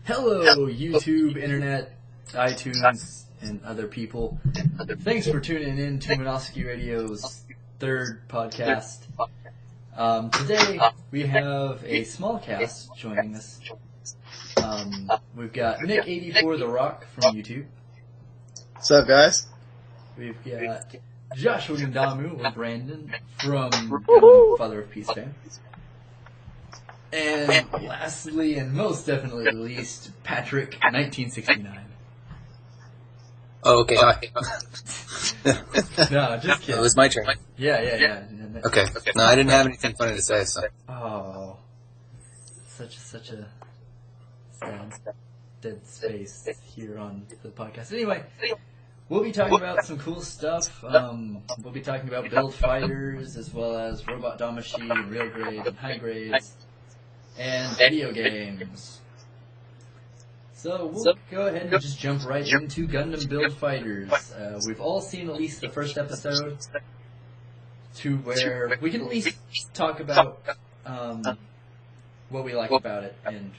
Hello, YouTube, Internet, iTunes, and other people. Thanks for tuning in to Minosky Radio's third podcast. Today, we have a small cast joining us. We've got Nick84 The Rock from YouTube. What's up, guys? We've got Joshua Gandamu, or Brandon, from Father of Peace fame. And lastly, and most definitely least, Patrick, 1969. Oh, okay, hi. No, just kidding. It was my turn. Yeah. Okay. No, I didn't have anything funny to say, so. Oh, such a sad, dead space here on the podcast. Anyway, we'll be talking about some cool stuff. We'll be talking about build fighters, as well as Robot Damashi, real grade, and high grades, and video games. So we'll go ahead and just jump right into Gundam Build Fighters. We've all seen at least the first episode, to where we can at least talk about what we like about it and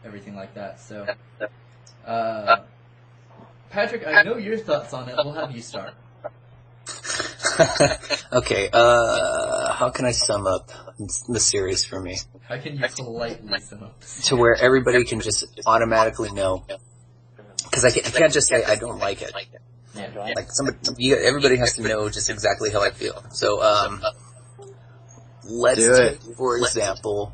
everything like that. So, Patrick, I know your thoughts on it. We'll have you start. Okay, how can I sum up the series for me? How can you politely sum up? To where everybody can just automatically know. Because I can't just say I don't like it. Yeah. Like, everybody has to know just exactly how I feel. So, let's take, for example,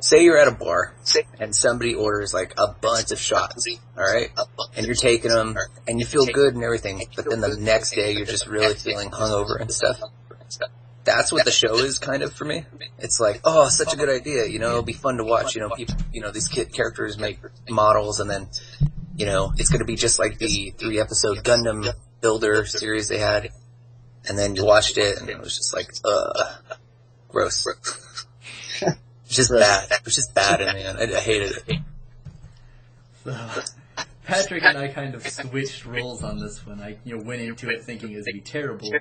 say you're at a bar, and somebody orders, like, a bunch of shots, alright? And you're taking them, and you feel good and everything, but then the next day you're just really feeling hungover and stuff. That's what the show is, kind of, for me. It's like, oh, such a good idea, it'll be fun to watch, people, these characters make models, and then, it's gonna be just like the 3-episode Gundam Builder series they had, and then you watched it, and it was just like, gross. It's just bad. It was just bad in the end. I hated it. So, Patrick and I kind of switched roles on this one. I went into it thinking it was going to be terrible,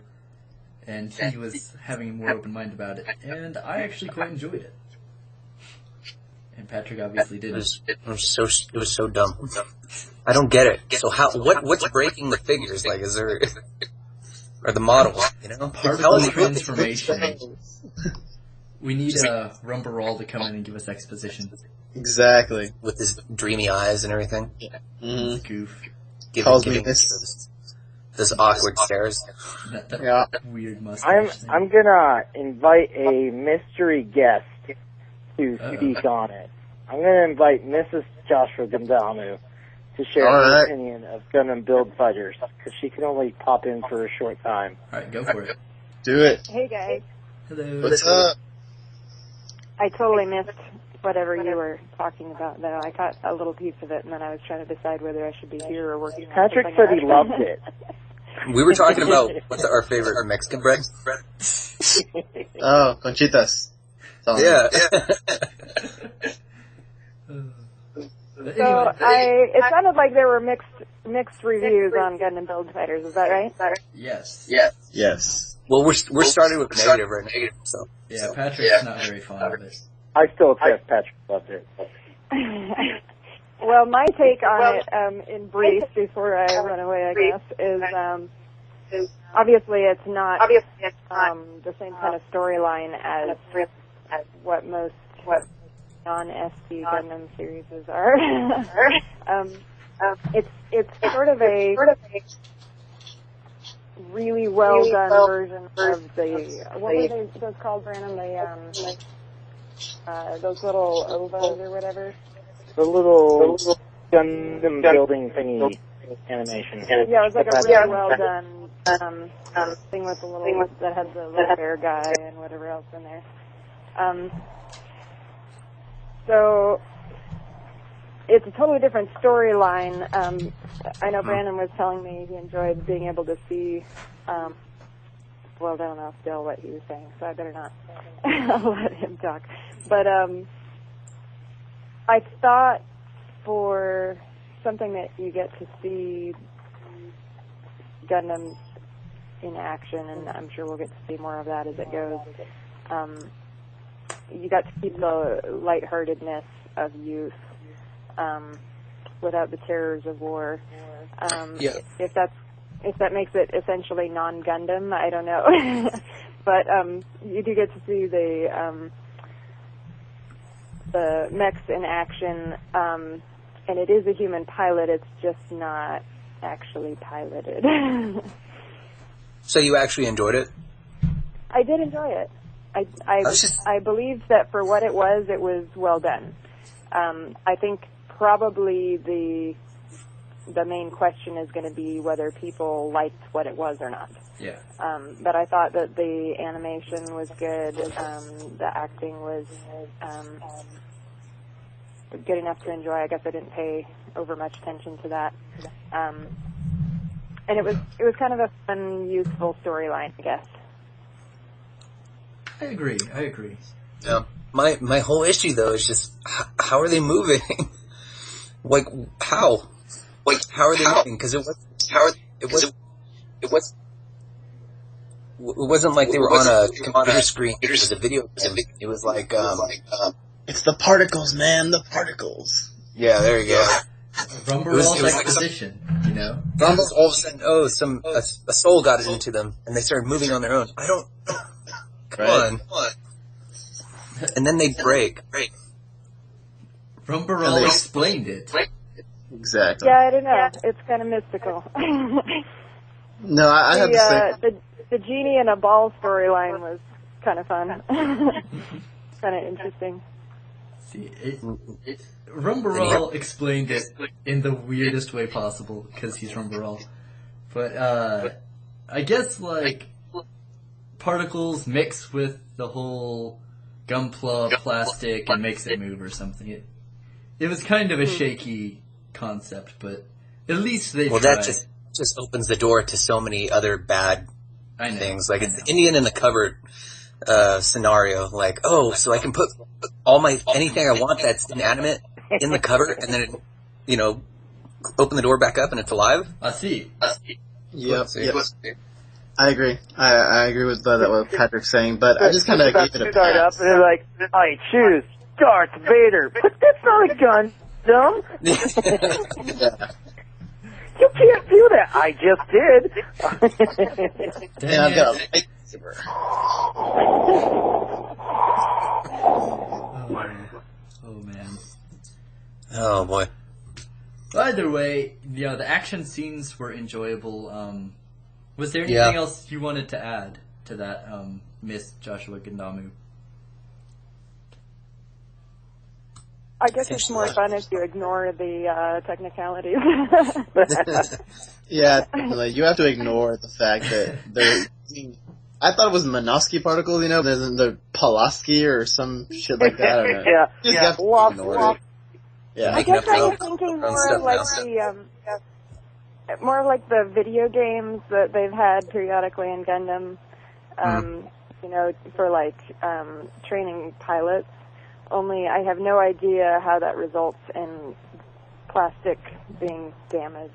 and he was having a more open mind about it, and I actually quite enjoyed it. And Patrick obviously didn't. It was so dumb. I don't get it. So what's breaking the figures? Like, is there, or the models, Particle transformation. We need Rumbarall to come in and give us exposition. Exactly. With his dreamy eyes and everything. Mm-hmm. Goof. Giving those awkward stares. That weird mustache thing. I'm gonna invite a mystery guest to speak on it. I'm gonna invite Mrs. Joshua Gandamu to share her opinion of Gundam Build Fighters, because she can only pop in for a short time. Alright, go for it. Do it. Hey guys, Hello. What's up? I totally missed whatever you were talking about, though. I caught a little piece of it, and then I was trying to decide whether I should be here or working on Patrick something said he else. loved it. We were talking about what's our favorite Mexican bread. Oh, Conchitas. Yeah. So it sounded like there were mixed reviews on Gundam Build Fighters. Is that right? Yes. Yes. Well, we're starting with negative right now. So Yeah, Patrick's not very fond of it. I still accept Patrick loved it. Well, my take on it, in brief, before I run away, I guess, is obviously it's not the same kind of storyline as what most non-SD Gundam series are. It's sort of a really well done version of the, what were those called, Brandon? Those little OVAs or whatever. The little Gundam building thingy animation. Yeah, it was like a really well done thing with the little, that had the little bear guy and whatever else in there. So it's a totally different storyline. I know Brandon was telling me he enjoyed being able to see, well, I don't know still what he was saying, so I better not let him talk. But I thought for something that you get to see Gundams in action, and I'm sure we'll get to see more of that as it goes, you got to keep the lightheartedness of youth. without the terrors of war. Yeah. If that makes it essentially non-Gundam, I don't know. But you do get to see the mechs in action, and it is a human pilot. It's just not actually piloted. So you actually enjoyed it? I did enjoy it. I believe that for what it was well done. I think probably the main question is going to be whether people liked what it was or not. Yeah. But I thought that the animation was good. The acting was good enough to enjoy. I guess I didn't pay over much attention to that. And it was kind of a fun, useful storyline, I guess. I agree. Yeah. My whole issue though is just how are they moving? Like how? Like how are they moving? Because it wasn't like they were on a computer screen. It was a video game. It was like It's the particles, man. The particles. yeah, there you go. Rumbarall's It was like exposition, you know? All of a sudden, a soul got into them, and they started moving on their own. I don't. Come on. And then they break. Rumbarall explained it. Exactly. Yeah, I don't know. It's kind of mystical. No, I have to say. The genie in a ball storyline was kind of fun. Kind of interesting. See, Rumbarall explained it in the weirdest way possible, because he's Rumbarall. But, I guess, like, particles mix with the whole Gunpla plastic and makes it move or something. It was kind of a shaky concept, but at least they tried. That just opens the door to so many other bad things. Like the Indian in the cupboard scenario. Like, so I can put anything I want that's inanimate in the cupboard, and then open the door back up and it's alive. I see. Yep. I agree. I agree with what Patrick's saying, but I just kind of gave it a start up pass. and they're like, I choose Darth Vader, but that's not a gun, dumb. Yeah. You can't do that. I just did. And I've got a lightsaber. Oh man. Oh boy. Either way, the action scenes were enjoyable. Was there anything else you wanted to add to that, Miss Joshua Gandamu? I guess it's more fun if you ignore the technicalities. Yeah, like, you have to ignore the fact that they're. I thought it was Minovsky particles, they're Pulaski or some shit like that. I don't know. You just have to ignore it. Yeah. I guess I was thinking more like the video games that they've had periodically in Gundam, for like training pilots. Only I have no idea how that results in plastic being damaged.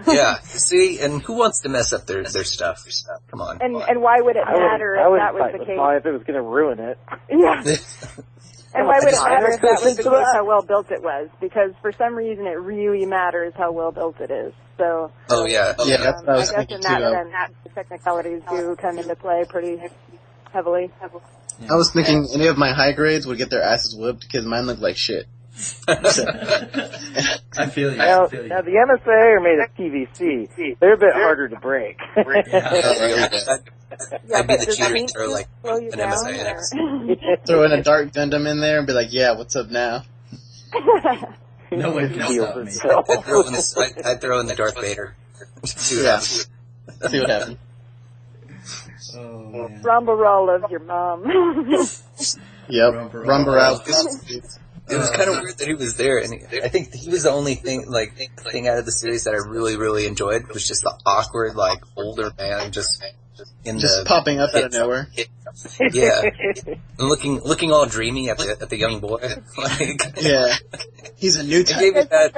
Yeah, see, and who wants to mess up their stuff? Come on. And why would it matter if that was the case? If it was going to ruin it. Yeah. And why would it matter if that was the case, how well built it was? Because for some reason it really matters how well built it is. So. Oh yeah. Yeah, that's what I was I guess thinking in too. that sense, the technicalities do come into play pretty heavily. I was thinking any of my high grades would get their asses whooped because mine looked like shit. I feel you. Now the MSA are made of PVC. They're a bit harder to break. I'd be the cheater and throw like slow you an down, MSI in it. Throw in a Dark Gundam in there and be like, yeah, what's up now? No one can stop me. I'd throw in the Darth Vader. See what happens. Oh, man. Rumbarall of your mom. Yep. Rumbarall. It was kind of weird that he was there, and I think he was the only thing out of the series that I really, really enjoyed was just the awkward, older man just popping up out of nowhere. Yeah, and looking all dreamy at the young boy. Yeah, he's a new type. Gave it that.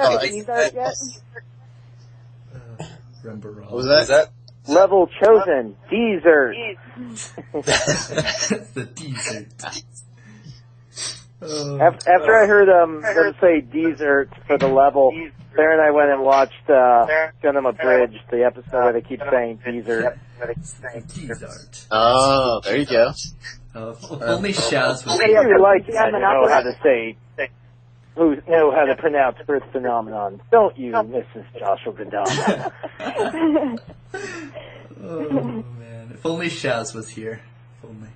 Rumbarall. What was that? Level chosen. Desert. The desert. After I heard them say desert for the level, Sarah and I went and watched Gundam Abridged, the episode where they keep saying desert. Desert. Oh, there you go. Only Shaz was I really like that. I know how to say, know how to pronounce Earth Phenomenon. Don't you, Mrs. Joshua Gadama? Oh, man. If only Shaz was here. If only.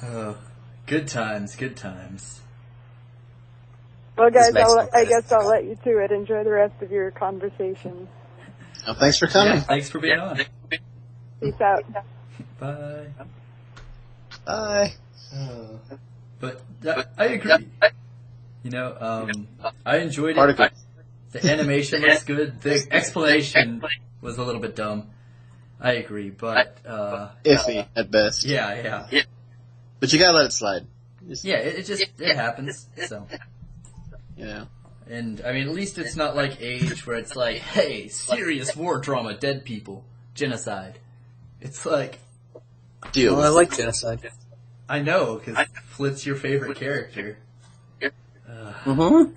Oh, good times, good times. Well, guys, I guess I'll let you to it. Enjoy the rest of your conversation. Oh, thanks for coming. Yeah, thanks for being on. Peace out. Bye. Bye. But I agree. You know, I enjoyed it. The animation was good. The explanation was a little bit dumb. I agree, but iffy at best. Yeah. But you gotta let it slide. Yeah, it happens. So. Yeah. And I mean, at least it's not like Age, where it's like, hey, serious war drama, dead people, genocide. It's like, deal. Well, I like genocide. I know, because Flit's your favorite character. Mm-hmm.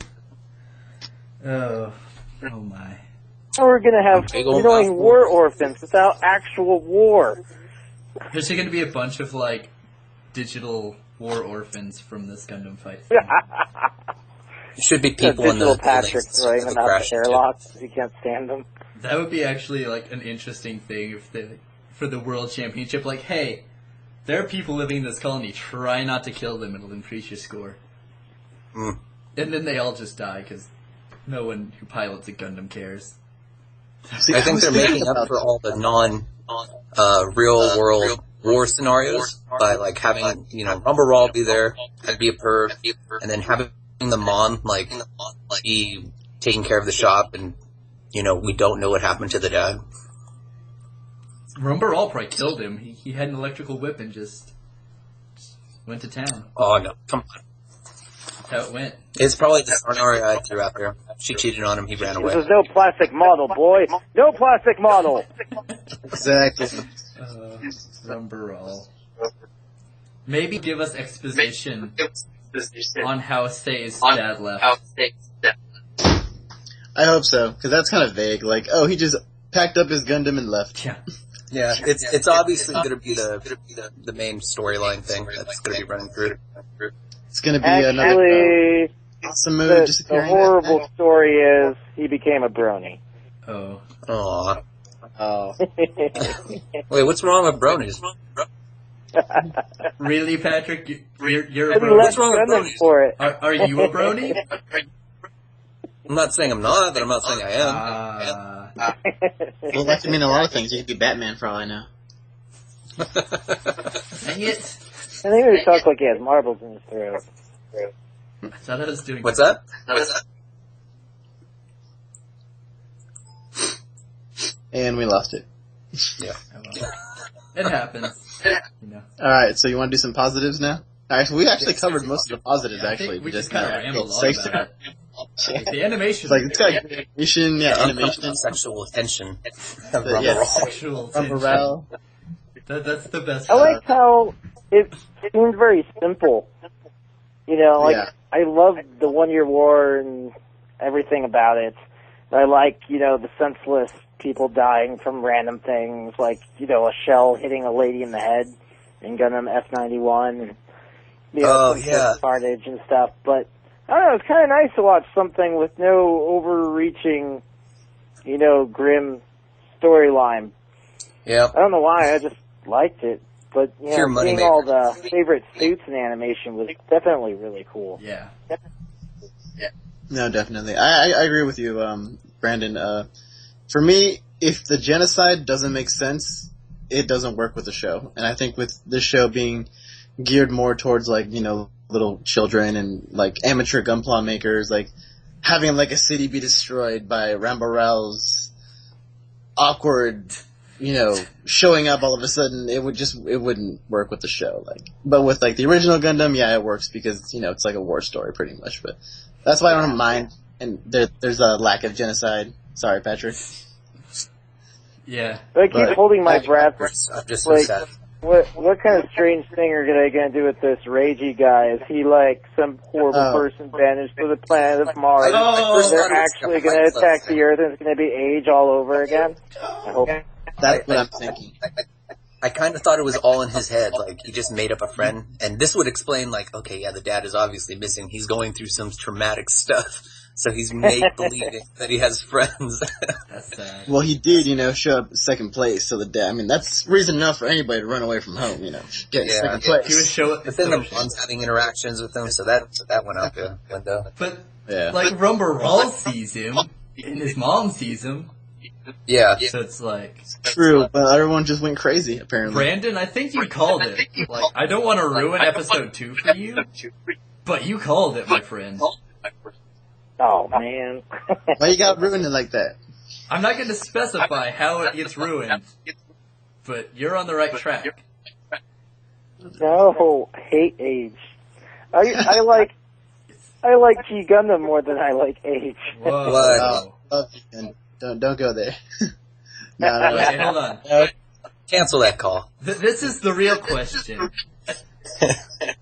Oh my. We're gonna have annoying war orphans without actual war. There's going to be a bunch of, like, digital war orphans from this Gundam fight. Should be people in the Patrick throwing them out the airlocks if you can't stand them. That would be actually, like, an interesting thing if for the World Championship. Like, hey, there are people living in this colony. Try not to kill them. It'll increase your score. Mm. And then they all just die because no one who pilots a Gundam cares. I think they're making up for all the real world war scenarios by like having, Rumble Raw be there, I'd be a perv, and then having the Mon be taking care of the shop, and we don't know what happened to the dad. Rumble Raw probably killed him. He had an electrical whip and just went to town. Oh no, come on. That's how it went. It's probably the Arnaria I threw out there. She cheated on him, he ran away. There's no plastic model, boy. No plastic model. Exactly. Rumble Raw. Maybe give us exposition on how Sei's dad left. I hope so, because that's kind of vague. Like, oh, he just packed up his Gundam and left. Yeah, it's obviously going to be the main storyline thing that's going to be running through. It's going to be another awesome movie. The horrible story is he became a brony. Oh. Aww. Oh. Wait, what's wrong with bronies? Really, Patrick? You're a He brony? left Gundam for it. Are you a brony? I'm not saying I'm not, but I'm not saying I am. Well, that could mean a lot of things. You could be Batman for all I know. Dang it. I think he talks like he has marbles in his throat. I thought I was doing... What's that? And we lost it. Yeah. Oh, well. It happens. Alright, so you want to do some positives now? Alright, so we actually covered most of the positives, actually. We just kind of rambled on safe about it. The animation. It's got animation, animation. Sexual tension. Sexual tension. That's the best I like how it seems very simple. I love the 1 Year War and everything about it. I like, the senseless people dying from random things, like, a shell hitting a lady in the head in Gundam F91, and, carnage and stuff. But, I don't know, it's kind of nice to watch something with no overreaching, grim storyline. Yeah. I don't know why, I just liked it. But, seeing all the favorite suits in animation was definitely really cool. Yeah. No, definitely. I agree with you, Brandon. For me, if the genocide doesn't make sense, it doesn't work with the show. And I think with this show being geared more towards, like, little children and, like, amateur gunpla makers, like, having, like, a city be destroyed by Rambo Rao's awkward, showing up all of a sudden, it wouldn't work with the show. Like, but with, like, the original Gundam, yeah, it works because, it's like a war story pretty much. But that's why I don't mind. And there's a lack of genocide. Sorry, Patrick. Yeah. I keep holding my breath. I'm just so sad. What kind of strange thing are they going to do with this Ragey guy? Is he like some horrible person banished to the planet of Mars? They're actually going to attack the Earth and it's going to be age all over again? I hope. That's what I'm thinking. I kind of thought it was all in his head, like he just made up a friend, and this would explain, like, okay, yeah, the dad is obviously missing. He's going through some traumatic stuff, so he's make-believing that he has friends. That's sad. Well, he did, show up second place, so the dad, I mean, that's reason enough for anybody to run away from home, get second place. He would show up. But then the mom's having interactions with him, so that went out the window. But, like, Rumber Rawl sees him, and his mom sees him. Yeah. So it's like... True, but everyone just went crazy, apparently. Brandon, I think you called it. Like, I don't want to ruin episode 2 for you, but you called it, my friend. Oh, man. Why you got ruined it like that? I'm not going to specify how it gets ruined, but you're on the right track. No, hate age. I like G Gundam more than I like age. Whoa. Don't go there. No. Wait, hold on. Cancel that call. This is the real question.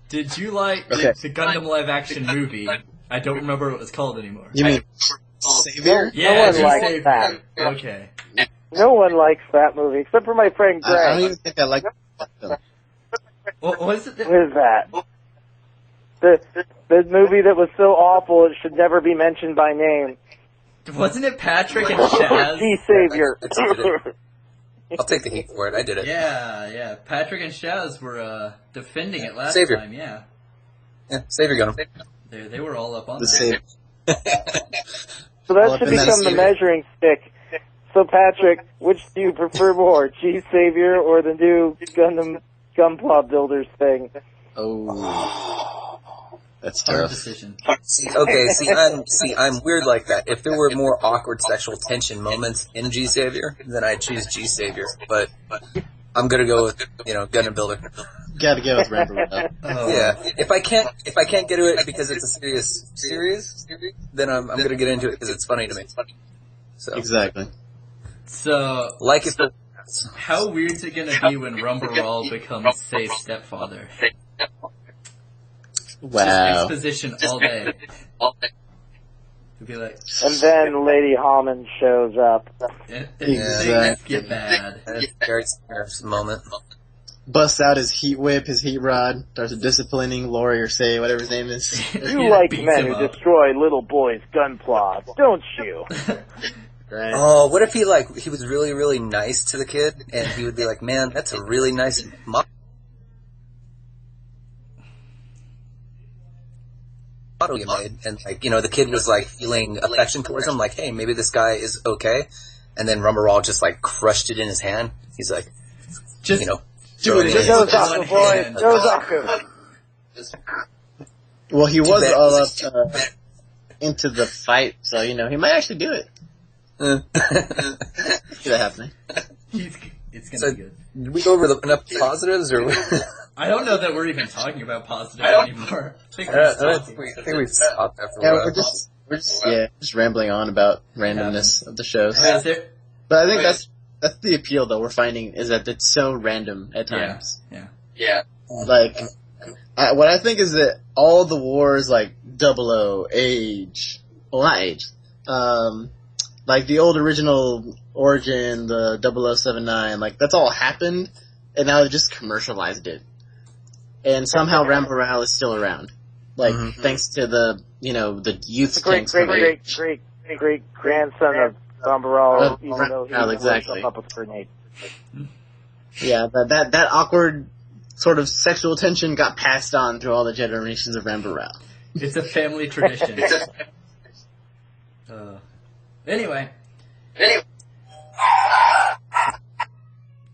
Did you like the Gundam live action movie? I don't remember what it was called anymore. You mean Savior? Yeah, no one likes Savior. that. Okay. No one likes that movie, except for my friend Greg. I don't even think I like it. What was it? What is that? The movie that was so awful it should never be mentioned by name. Wasn't it Patrick and Shaz? G Savior. I'll take the heat for it. I did it. Yeah. Patrick and Shaz were defending it last Savior. time, yeah. Yeah, Savior gun him. They were all up on The that. Savior. So that should become the measuring stick. So Patrick, which do you prefer more, G Savior or the new Gundam Gunpla Builders thing? Oh, that's Hard tough. decision. I'm weird like that. If there were more awkward sexual tension moments in G Savior, then I'd choose G Savior. But I'm gonna go with Gundam Builder. Gotta go with Rambo. Oh. Yeah. If I can't get to it because it's a serious series, then I'm gonna get into it because it's funny to me. So Exactly. So, like if the how weird's it gonna be when Rumber Rawl becomes Say's stepfather? Wow. Just exposition all day. It'd be like, And then Lady Hammond shows up. things Exactly. get bad. it's a very serious moment. Busts out his heat whip, his heat rod, starts disciplining Lori or Say, whatever his name is. You Yeah, like beats men him who up. destroy little boys' gunpla, don't you? Right? Oh, what if he was really, really nice to the kid, and he would be like, "Man, that's a really nice model you made," and the kid was like feeling affection towards him, like, "Hey, maybe this guy is okay," and then Rumber Rawl just like crushed it in his hand. He's like, Just throw it in his Go, Gozaku, boy, Gozaku. Well, he Too was bad. all up into the fight, so, he might actually do it. See that happening. It's gonna So- be good. Did we go over enough positives, or? I don't know that we're even talking about positive anymore. I think I think we've stopped after a Yeah, while. we're just rambling on about randomness of the shows. Is there? But I think that's the appeal, though, we're finding, is that it's so random at Yeah. times. Yeah. Like, what I think is that all the wars, like 00, Age, well, not Age, like the old original Origin, the 0079, like that's all happened, and now they've just commercialized it. And somehow Rambo Morale is still around. Like, thanks to the youth Great grandson of Rambarall, even though he blew exactly. himself up with a grenade. Yeah, that awkward sort of sexual tension got passed on through all the generations of Rambo Morale. It's a family tradition. Anyway.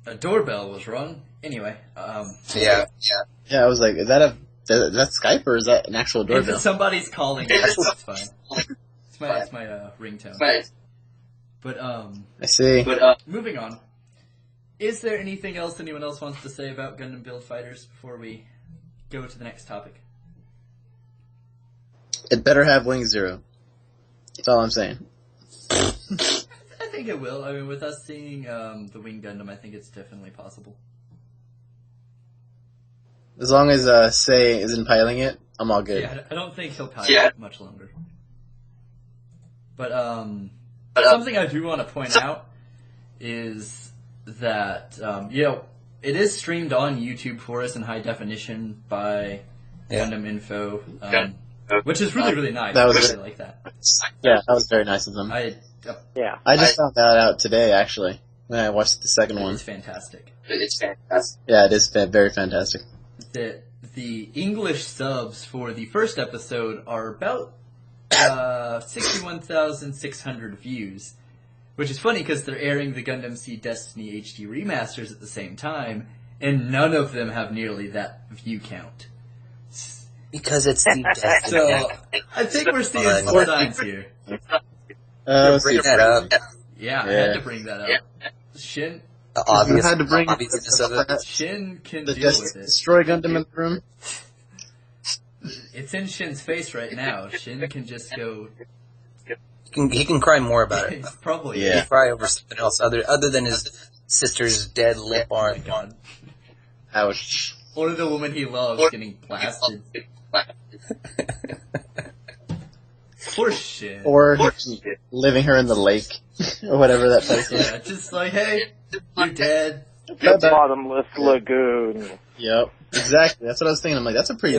A doorbell was rung. Anyway, Yeah. Yeah, I was like, is that Skype or is that an actual if doorbell? somebody's calling, it's fine. It's my ringtone. But I see. moving on. Is there anything else anyone else wants to say about Gundam Build Fighters before we go to the next topic? It better have Wing Zero. That's all I'm saying. I think it will. I mean, with us seeing the Wing Gundam, I think it's definitely possible. As long as Sei isn't piloting it, I'm all good. Yeah, I don't think he'll pilot it much longer. But something I do want to point out is that it is streamed on YouTube for us in high definition by Gundam Info, which is really, really nice. I really like that. Yeah, that was very nice of them. I just found that out today, actually, when I watched the second one. It's fantastic. Yeah, it is very fantastic. The English subs for the first episode are about 61,600 views, which is funny because they're airing the Gundam Seed Destiny HD remasters at the same time, and none of them have nearly that view count. Because it's Seed Destiny. So, I think we're seeing some signs here. Bring that up. Yeah, I had to bring that up. Shin... You had to bring Shin can deal with it. Destroy Gundam in the room. It's in Shin's face right now. Shin can just go... He can cry more about it. Probably. He can cry over something else other than his sister's dead lip arm. Oh my god. Ouch. Or the woman he loves getting blasted. Poor Shin. Or leaving her in the lake. Or whatever that place was. Yeah, just like, hey, you're dead. The bottomless lagoon. Yep, exactly. That's what I was thinking. I'm like, that's a pretty...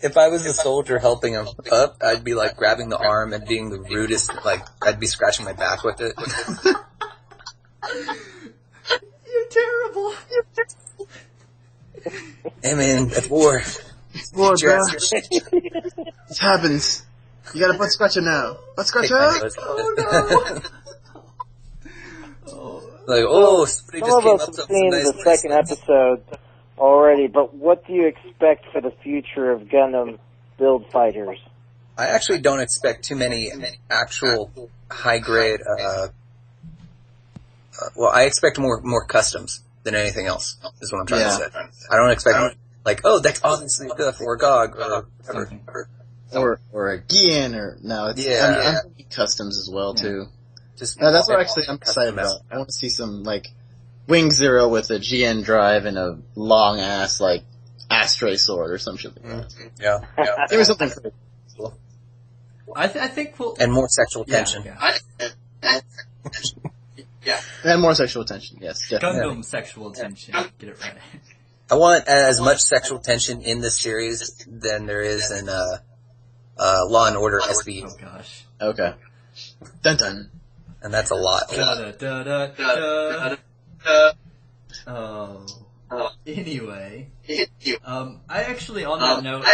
If I was a soldier helping him up, I'd be like grabbing the arm and being the rudest, like, I'd be scratching my back with it. You're terrible. Hey man, that's war. It's war, bro. This happens. You got a butt scratcher now. Butt scratcher? Oh no! Like, somebody Some just of came us up have to some seen nice the second episode already, but what do you expect for the future of Gundam Build Fighters? I actually don't expect too many actual high grade. Well, I expect more customs than anything else. Is what I'm trying to say. I don't expect that's obviously stuff or GOG or whatever. Or a Gien or no. I'm thinking customs as well too. Just that's what actually I'm excited about. I want to see some Wing Zero with a GN drive and a long ass Astray sword or some shit like that. Yeah. Give me something crazy. I think we'll... And more sexual tension. Yeah. And more sexual tension, yes. Definitely. Gundam sexual tension. Get it right. I want as much sexual tension in this series than there is in Law and Order SVU. Oh gosh. Okay. Dun dun. And that's a lot. Oh. Anyway. I actually, on that note,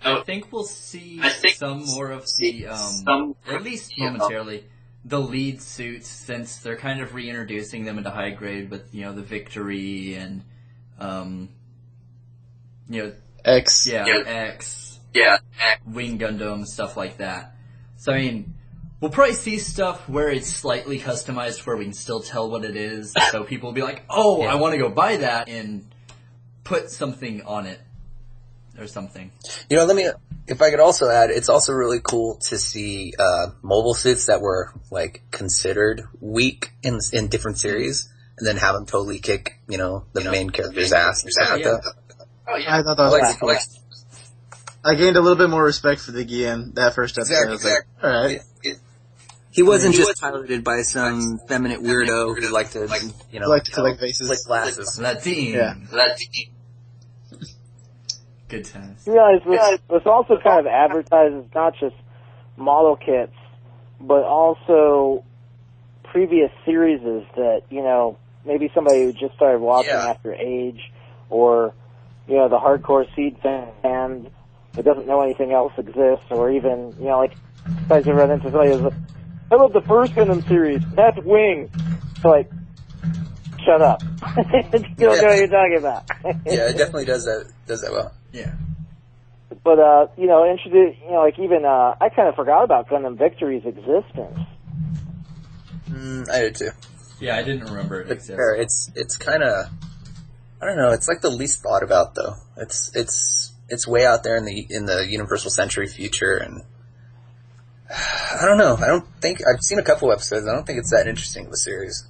I think we'll see some more of the, at least momentarily, the lead suits, since they're kind of reintroducing them into high grade with, the Victory and, X. X. Wing Gundam, stuff like that. So, I mean, we'll probably see stuff where it's slightly customized where we can still tell what it is, so people will be like, I want to go buy that, and put something on it. Or something. If I could also add, it's also really cool to see mobile suits that were considered weak in different series, and then have them totally kick the main character's ass and stuff like that. I thought that was cool. I gained a little bit more respect for the Gien that first episode. Exactly. All right. He wasn't just piloted by some feminine weirdo who liked to collect vases, lick glasses. Latin. Yeah. Good times. You realize this also kind of advertises not just model kits, but also previous series that, maybe somebody who just started watching after Age, or, the hardcore Seed fan that doesn't know anything else exists, or even, guys who run into somebody who's like, I love the first Gundam series, that's Wing. So, shut up. You don't know what you're talking about. Yeah, it definitely does that well. Yeah. But, introduce, even, I kind of forgot about Gundam Victory's existence. I did too. Yeah, I didn't remember it existed. It's kind of, I don't know, it's the least thought about though. It's way out there in the Universal Century future, and I don't know. I don't think I've seen a couple episodes. I don't think it's that interesting of a series.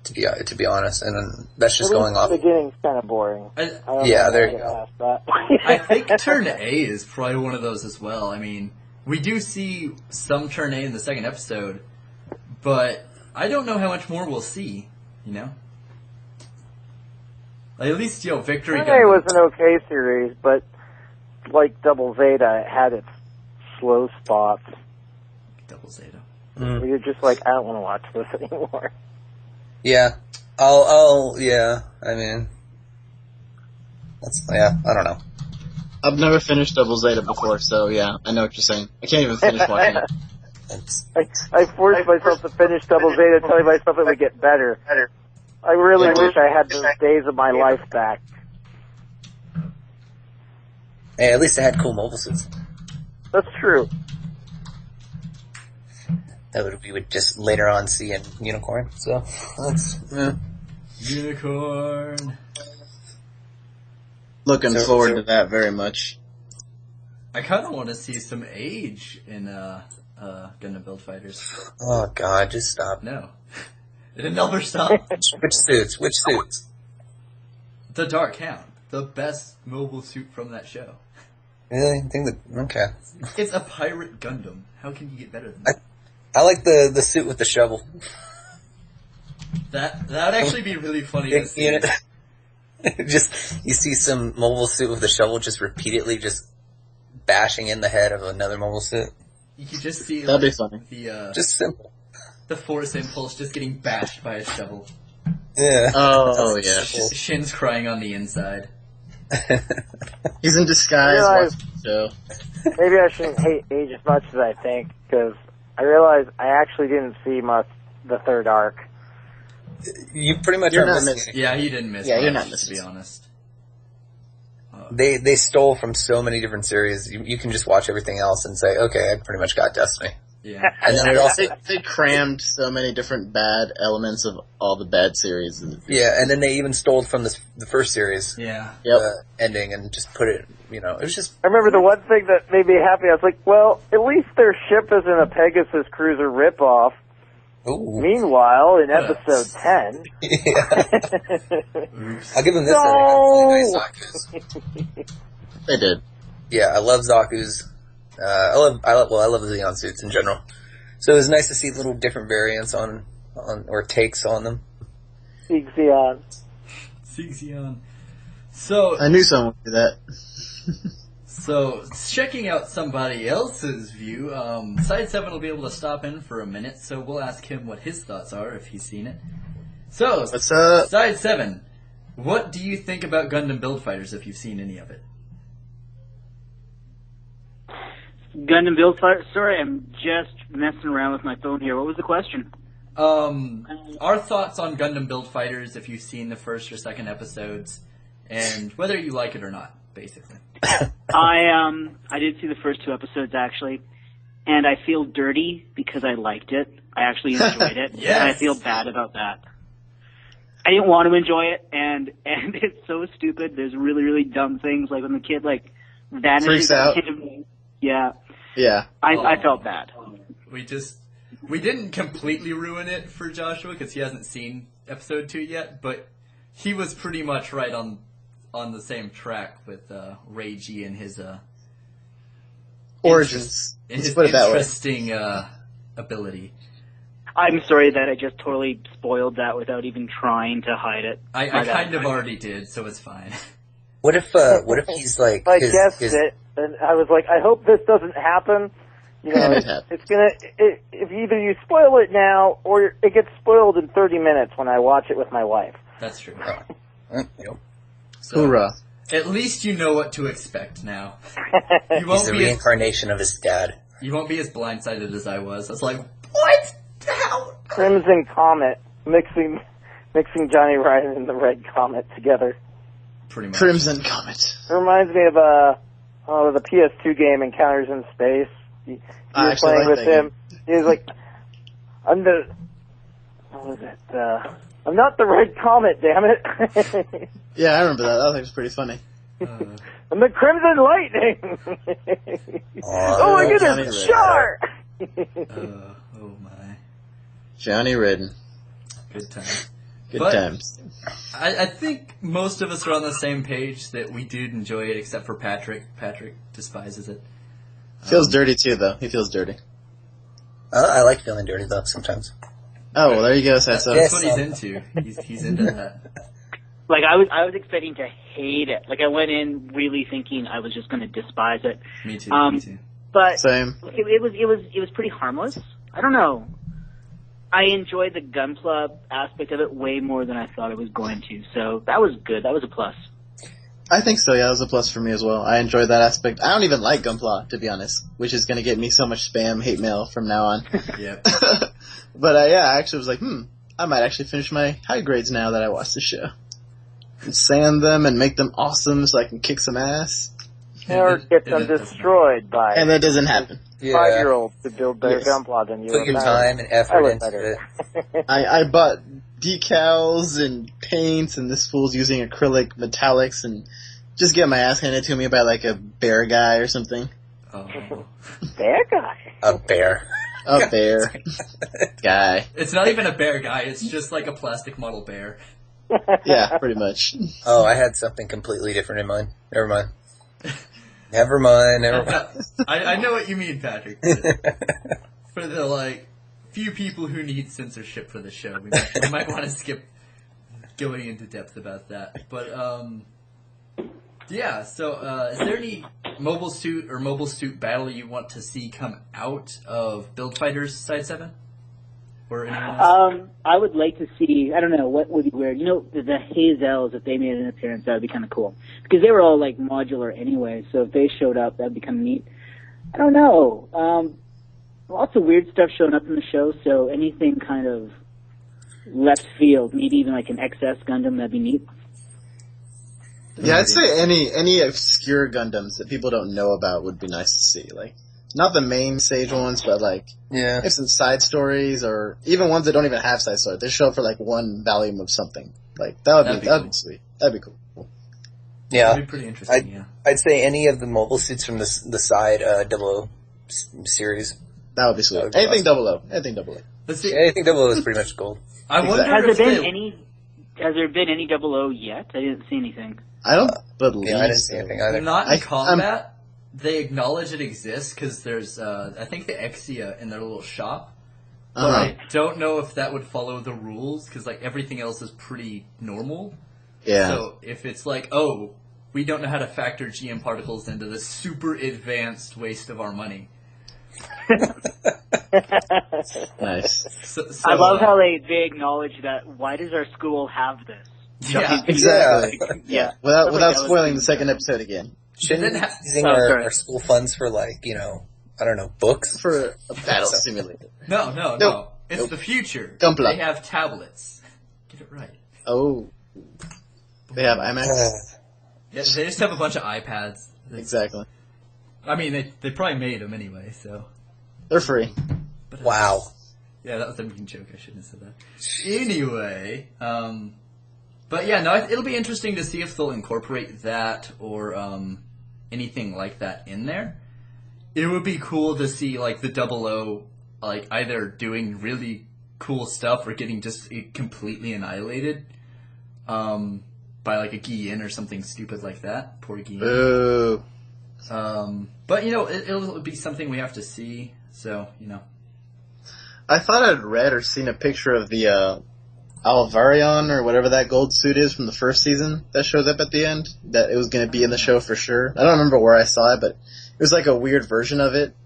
to be honest, and that's just going off. The beginning's kind of boring. Yeah, there you go. I think Turn A is probably one of those as well. I mean, we do see some Turn A in the second episode, but I don't know how much more we'll see, you know? Like, at least, Victory Turn A was an okay series, but like Double Zeta, it had its slow spots. Double Zeta. Where you're just like, I don't want to watch this anymore. Yeah. I mean, I don't know. I've never finished Double Zeta before, so yeah, I know what you're saying. I can't even finish watching it. I forced myself to finish Double Zeta, telling myself it would get better. I really wish I had those days of my life back. Hey, at least I had cool mobile suits. That's true. That we would just later on see in Unicorn. So that's Unicorn. Looking forward to that very much. I kind of want to see some age in Gundam Build Fighters. Oh God, just stop. No, it'll never stop. Which suits? The Dark Hound, the best mobile suit from that show. Really? I think okay. It's a pirate Gundam. How can you get better than that? I like the suit with the shovel. That would actually be really funny to see. Just you see some mobile suit with a shovel just repeatedly just bashing in the head of another mobile suit. You could just see that'd be funny. Just simple. The Force Impulse just getting bashed by a shovel. Yeah. Oh yeah. Shin's crying on the inside. He's in disguise. Maybe I shouldn't hate Age as much as I think, because I realized I actually didn't see the third arc. You pretty much are missing. Yeah, you didn't miss. Yeah, much, you're not missing. To be honest. They stole from so many different series. You can just watch everything else and say, okay, I pretty much got Destiny. Yeah, and then it also they crammed so many different bad elements of all the bad series. Yeah, and then they even stole from the first series. Yeah. Ending and just put it. It was just. I remember the one thing that made me happy. I was like, well, at least their ship isn't a Pegasus Cruiser ripoff. Ooh. Meanwhile, in episode 10... I'll give them this. No! They did. Yeah, I love Zaku's. I love the Xeon suits in general. So it was nice to see little different variants on or takes on them. Xeon. So I knew someone would do that. So, checking out somebody else's view, Side 7 will be able to stop in for a minute, so we'll ask him what his thoughts are if he's seen it. So, what's up? Side 7, what do you think about Gundam Build Fighters if you've seen any of it? Gundam Build Fighters? Sorry, I'm just messing around with my phone here. What was the question? Our thoughts on Gundam Build Fighters if you've seen the first or second episodes, and whether you like it or not, basically. I did see the first 2 episodes actually, and I feel dirty because I liked it. I actually enjoyed it, yes. And I feel bad about that. I didn't want to enjoy it, and it's so stupid. There's really, really dumb things, like when the kid vanishes. Freaks out. Yeah. I felt bad. We didn't completely ruin it for Joshua because he hasn't seen episode 2 yet, but he was pretty much right on the same track with Reiji and his origins. His interesting ability. I'm sorry that I just totally spoiled that without even trying to hide it. I kind of already did, so it's fine. What if he's like? I guessed it, and I was like, I hope this doesn't happen. It's gonna. If either you spoil it now, or it gets spoiled in 30 minutes when I watch it with my wife. That's true. Yep. So, hoorah! At least you know what to expect now. He's the reincarnation of his dad. You won't be as blindsided as I was. I was like, what? How? Crimson Comet, mixing Johnny Ryan and the Red Comet together. Pretty much. Crimson Comet. It reminds me of the PS2 game Encounters in Space. You were playing with him. He was like, what was it? I'm not the Red Comet, damn it. Yeah, I remember that. That was pretty funny. I'm the Crimson Lightning. Oh my goodness, Char! Oh my. Johnny Redden. Good time. Good But times. I think most of us are on the same page that we did enjoy it, except for Patrick. Patrick despises it. Feels dirty too, though. He feels dirty. I like feeling dirty though sometimes. Oh, well, there you go, Sasso. That's what he's into. He's into that. Like I was expecting to hate it. Like I went in really thinking I was just going to despise it. Me too. Me too. But Same. it was pretty harmless. I don't know. I enjoyed the Gunpla aspect of it way more than I thought I was going to. So that was good. That was a plus. I think so, yeah, that was a plus for me as well. I enjoyed that aspect. I don't even like Gunpla, to be honest, which is going to get me so much spam, hate mail from now on. Yep. But yeah, I actually was like, I might actually finish my high grades now that I watched the show. And sand them and make them awesome so I can kick some ass. Or get them destroyed by And that doesn't happen. 5-year-olds to build better Gunpla than you. Put your time and effort into it. I bought decals and paints, and this fool's using acrylic metallics, and just get my ass handed to me by like a bear guy or something. Oh. Bear guy. A bear. A bear guy. It's not even a bear guy. It's just like a plastic model bear. Yeah, pretty much. Oh, I had something completely different in mind. Never mind. Never mind. I know what you mean, Patrick. For the few people who need censorship for the show, we might want to skip going into depth about that. But yeah. So, is there any mobile suit battle you want to see come out of Build Fighters Side 7? Or anyone else? I would like to see, I don't know, what would be weird. You know, the Hazels, if they made an appearance, that would be kind of cool. Because they were all, modular anyway, so if they showed up, that would be kind of neat. I don't know. Lots of weird stuff showing up in the show, so anything kind of left field, maybe even an XS Gundam, that'd be neat. Yeah, I'd say any obscure Gundams that people don't know about would be nice to see. Not the main stage ones, but if some side stories, or even ones that don't even have side stories. They show up for one volume of something. That'd be sweet. That'd be cool. Yeah, that'd be pretty interesting. I'd say any of the mobile suits from the side 00 series. That would be sweet. Anything awesome. Anything 00. Let's see. Anything 00 is pretty much gold. I wonder Has there been any 00 yet? I didn't see anything. I don't believe. Yeah, I didn't see anything either. Not in combat. They acknowledge it exists because there's, I think, the Exia in their little shop. But I don't know if that would follow the rules because, everything else is pretty normal. Yeah. So if it's we don't know how to factor GM particles into this super advanced waste of our money. Nice. So, I love how they acknowledge that. Why does our school have this? Yeah, exactly. Yeah. Without spoiling the second episode again. Shouldn't we be using our school funds for I don't know, books? For a battle simulator. No. It's the future. Gunpla. They have tablets. Get it right. Oh. They have IMAX? Yeah, they just have a bunch of iPads. Exactly. I mean, they probably made them anyway, so. They're free. But wow. Yeah, that was a mean joke. I shouldn't have said that. Anyway, but yeah, no, it'll be interesting to see if they'll incorporate that or anything like that in there. It would be cool to see the 00 either doing really cool stuff or getting just completely annihilated by a Guillen or something stupid like that. Poor Guillen. Ooh. But it'll be something we have to see. So I thought I'd read or seen a picture of the Alvarion or whatever that gold suit is from the first season that shows up at the end. That it was going to be in the show for sure. I don't remember where I saw it, but it was a weird version of it.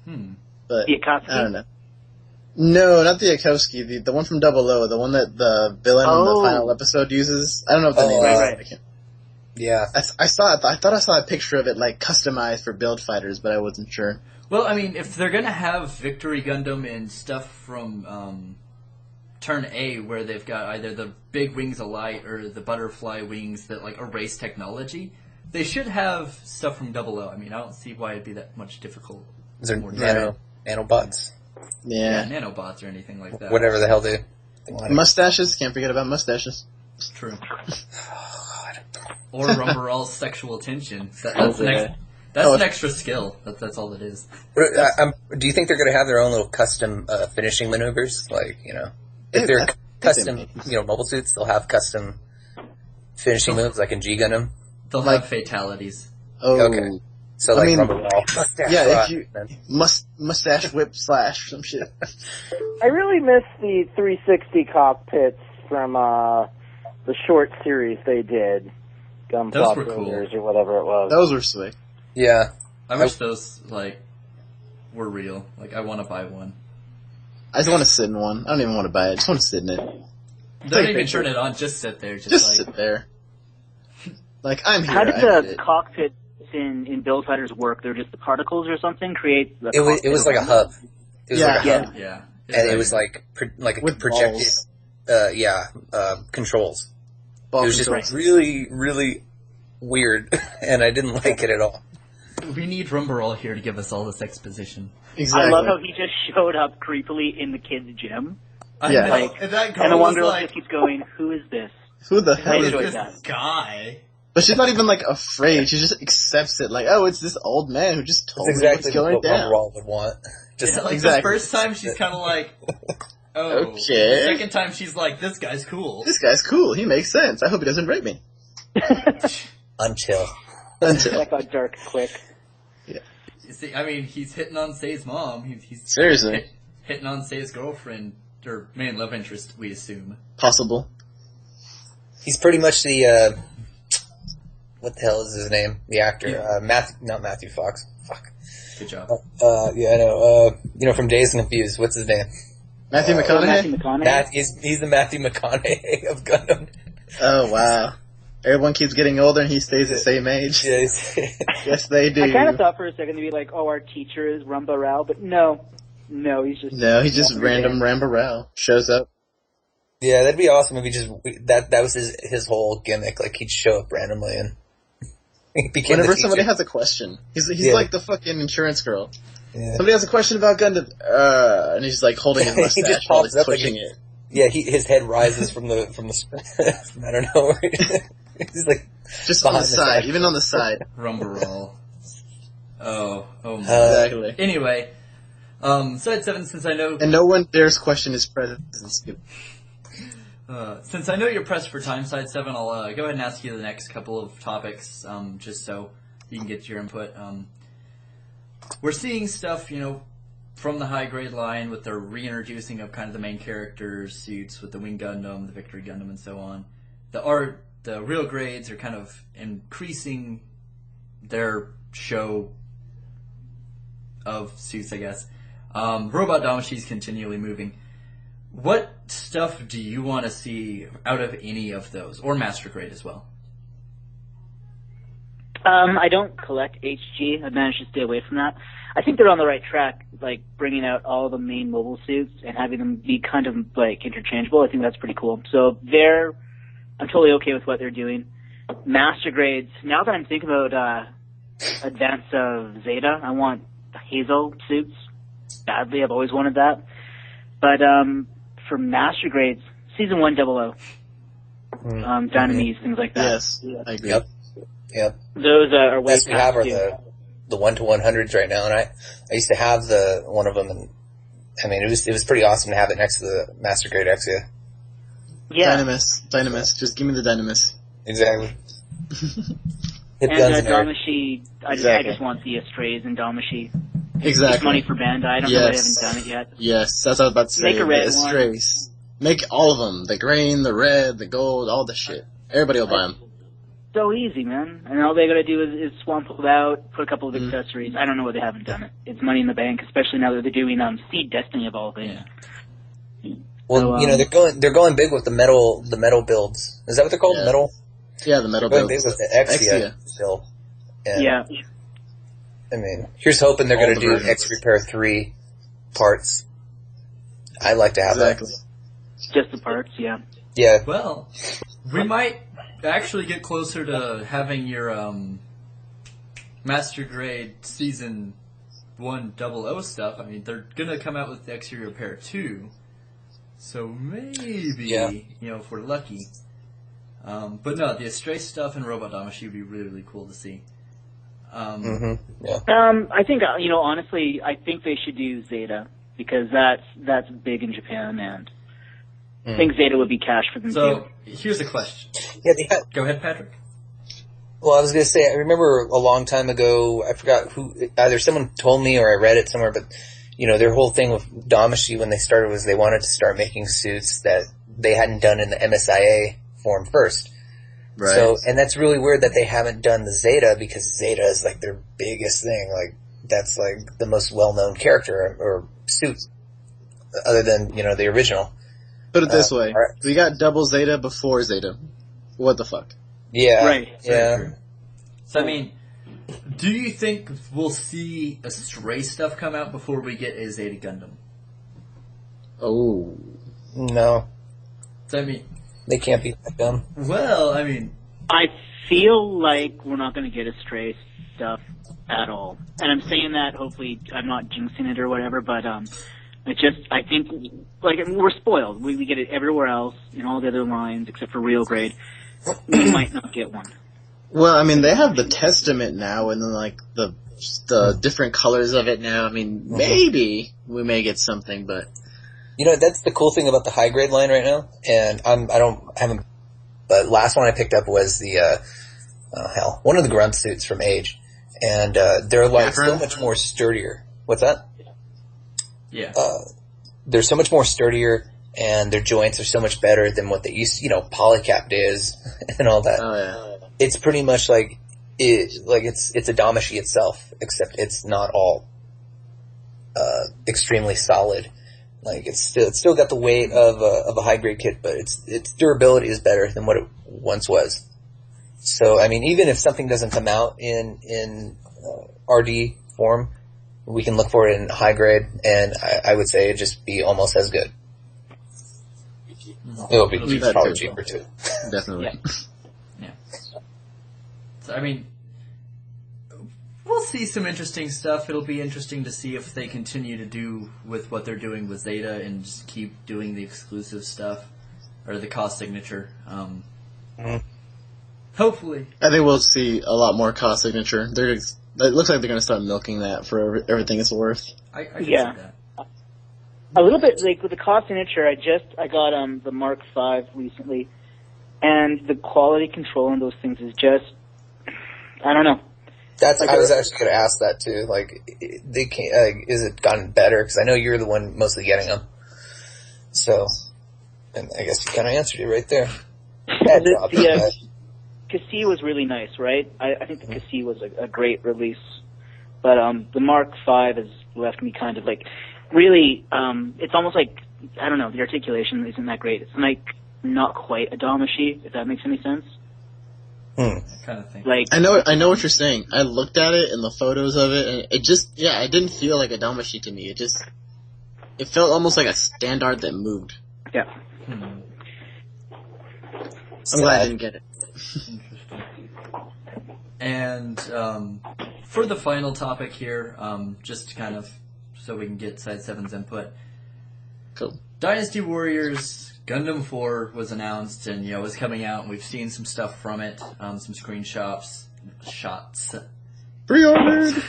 But Yakowski? I don't know. No, not the Yakowski. The one from 00, the one that the villain in the final episode uses. I don't know what the name is. Right. Yeah. I saw it. I thought I saw a picture of it customized for Build Fighters, but I wasn't sure. Well, I mean, if they're gonna have Victory Gundam and stuff from Turn A, where they've got either the big wings of light or the butterfly wings that erase technology, they should have stuff from 00. I mean, I don't see why it'd be that much difficult. Is there nanobots? Yeah, nanobots or anything like that. Whatever the hell they want. Mustaches. Can't forget about mustaches. It's true. Or Rumbaral's sexual tension. That's an extra skill. That's all it is. Do you think they're going to have their own little custom finishing maneuvers? If they're custom, mobile suits. They'll have custom finishing moves, like in G Gundam. They'll have fatalities. Oh, okay. So like Rumble Wall, if you mustache whip slash some shit. I really miss the 360 cockpits from the short series they did, Gunpla Builders or whatever it was. Those were slick. Yeah, I wish those were real. Like, I want to buy one. I just want to sit in one. I don't even want to buy it. I just want to sit in it. Don't even turn it on. Just sit there. Just sit there. Like, I'm here. How did the cockpit in Build Fighters work? They're just the particles or something create the it was like a hub. It was like a hub. Yeah. And it was like with projected controls. Ball it was just really, really weird, and I didn't like it at all. We need Rumbarol here to give us all this exposition. Exactly. I love how he just showed up creepily in the kids' gym. Yeah. And the one girl just keeps going, "Who is this? Who the hell is this guy?" But she's not even afraid. She just accepts it. Like, oh, it's this old man who just told me what's going down. Rumbarol would want. Just the first time she's kind of like, oh. Okay. The second time she's like, this guy's cool. This guy's cool. He makes sense. I hope he doesn't rape me. Until. That got dark quick. Yeah. You see, I mean, he's hitting on Say's mom. He's seriously hitting on Say's girlfriend, or main love interest, we assume. Possible. He's pretty much the, what the hell is his name? The actor. Yeah. Not Matthew Fox. Fuck. Good job. Yeah, I know. From Dazed and Confused. What's his name? Matthew McConaughey? Matthew McConaughey? He's the Matthew McConaughey of Gundam. Oh, wow. Everyone keeps getting older and he stays the same age. Yes. Yes, they do. I kind of thought for a second to be like, oh, our teacher is Rumba Rao, but no, he's just random Ramba Rao. Shows up. Yeah, that'd be awesome if he just, that was his whole gimmick, like he'd show up randomly and whenever somebody has a question. He's like the fucking insurance girl. Yeah. Somebody has a question about Gundam, and he's like holding his mustache he just while he's pushing it. Yeah, his head rises from the I don't know where he's like just on the side, even on the side. Rumbarol. Oh my. Exactly. Anyway, Side 7, since I know... And no one dares question his presence. Since I know you're pressed for time, Side 7, I'll go ahead and ask you the next couple of topics, just so you can get your input. We're seeing stuff, from the high grade line with their reintroducing of kind of the main characters' suits with the Wing Gundam, the Victory Gundam, and so on. The real grades are kind of increasing their show of suits, I guess. Robot Damashi's continually moving. What stuff do you want to see out of any of those, or Master Grade as well? I don't collect HG. I've managed to stay away from that. I think they're on the right track, like bringing out all the main mobile suits and having them be kind of like interchangeable. I think that's pretty cool. So I'm totally okay with what they're doing. Master Grades, now that I'm thinking about Advance of Zeta, I want the Hazel suits badly. I've always wanted that. But for Master Grades, Season 1 00, Dynamese, things like that. Yes, I agree. Yep. Those are way we have are the 1 to 100s right now, and I used to have one of them, and I mean it was pretty awesome to have it next to the Master Grade Exia. Yeah. Dynamis. Just give me the Dynamis. Exactly. And Damashi, I just want the Strays and Damashi. Exactly. It's money for Bandai. I don't know why they haven't done it yet. Yes, that's what I was about to say. Make a red Strays. Make all of them. The green, the red, the gold, all the shit. Everybody will buy them. So easy, man. And all they gotta do is swamp it out, put a couple of accessories. I don't know why they haven't done it. It's money in the bank, especially now that they're doing Seed Destiny of all things. Yeah. Well, they're going big with the metal builds. Is that what they're called? Yeah. Metal? Yeah, the metal builds. builds. Going big with the Exia still. Yeah. I mean, here's hoping they're going to do X Repair 3 parts. I like to have that. Just the parts, yeah. Yeah. Well, we might actually get closer to having your Master Grade Season 1 00 stuff. I mean, they're going to come out with the X Repair 2, so maybe, if we're lucky. But no, the Astray stuff and Robot Damashi would be really, really cool to see. I think, honestly, I think they should do Zeta, because that's big in Japan, and I think Zeta would be cash for them too. So, here's a question. Yeah, Go ahead, Patrick. Well, I was going to say, I remember a long time ago, I forgot who, either someone told me or I read it somewhere, but, their whole thing with Damashi when they started was they wanted to start making suits that they hadn't done in the MSIA form first. Right. So, and that's really weird that they haven't done the Zeta, because Zeta is like their biggest thing. Like, that's like the most well-known character or suit, other than, the original. Put it this way. Right. We got double Zeta before Zeta. What the fuck? Yeah. Right. Yeah. So, I mean, do you think we'll see a Stray stuff come out before we get a Zeta Gundam? Oh. No. So, I mean... They can't be that dumb. Well, I mean... I feel like we're not going to get a Stray stuff at all. And I'm saying that, hopefully, I'm not jinxing it or whatever, but I think, we're spoiled. We get it everywhere else, in all the other lines, except for Real Grade. We might not get one. Well, I mean, they have the Testament now, and then, the different colors of it now. I mean, maybe we may get something, but... That's the cool thing about the high grade line right now, and the last one I picked up was the, one of the grunt suits from Age, and, they're like so much more sturdier. What's that? Yeah. They're so much more sturdier, and their joints are so much better than what they used, Polycap is, and all that. Oh, yeah. It's pretty much it's a Damashi itself, except it's not all, extremely solid. Like, it's still got the weight of a high grade kit, but its durability is better than what it once was. So, I mean, even if something doesn't come out in RD form, we can look for it in high grade, and I would say it'd just be almost as good. It'll be probably cheaper too. Definitely. Yeah. So, I mean, we'll see some interesting stuff. It'll be interesting to see if they continue to do with what they're doing with Zeta and just keep doing the exclusive stuff, or the cost signature. Hopefully. I think we'll see a lot more cost signature. It looks like they're going to start milking that for everything it's worth. I can see that. A little bit, with the cost signature, I got the Mark V recently, and the quality control on those things is just, I don't know. I was actually going to ask that too. Like, they can't. Is it gotten better? Because I know you're the one mostly getting them. So, and I guess you kind of answered it right there. The Cassie was really nice, right? I think the Cassie was a great release, but the Mark V has left me kind of really. It's almost like, I don't know. The articulation isn't that great. It's not quite a Damashi, if that makes any sense. Kind of thing. I know what you're saying. I looked at it and the photos of it, and it just, it didn't feel like a Damashi to me. It felt almost like a standard that moved. Yeah. I'm glad I didn't get it. Interesting. And for the final topic here, just kind of so we can get Side 7's input. Cool. Dynasty Warriors Gundam 4 was announced and, was coming out, and we've seen some stuff from it, some screenshots, Pre-ordered!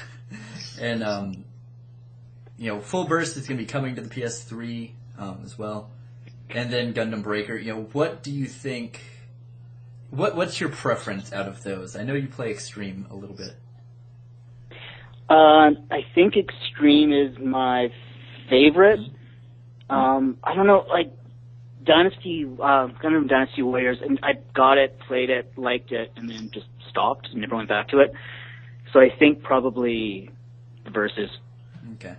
And, Full Burst is going to be coming to the PS3 as well. And then Gundam Breaker. What do you think, what's your preference out of those? I know you play Extreme a little bit. I think Extreme is my favorite. I don't know, Gundam Dynasty Warriors, and I got it, played it, liked it, and then just stopped and never went back to it. So I think probably the Versus. Okay.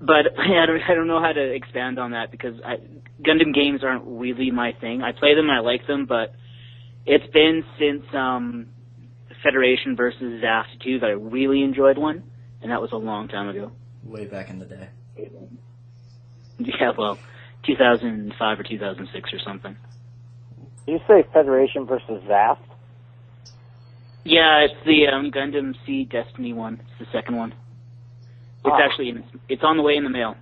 But I don't know how to expand on that, because Gundam games aren't really my thing. I play them and I like them, but it's been since Federation versus Zaft 2 that I really enjoyed one, and that was a long time ago. Way back in the day. Yeah, well, 2005 or 2006 or something. You say Federation versus Zaft? Yeah, it's the Gundam Seed Destiny one. It's the second one. It's actually it's on the way in the mail.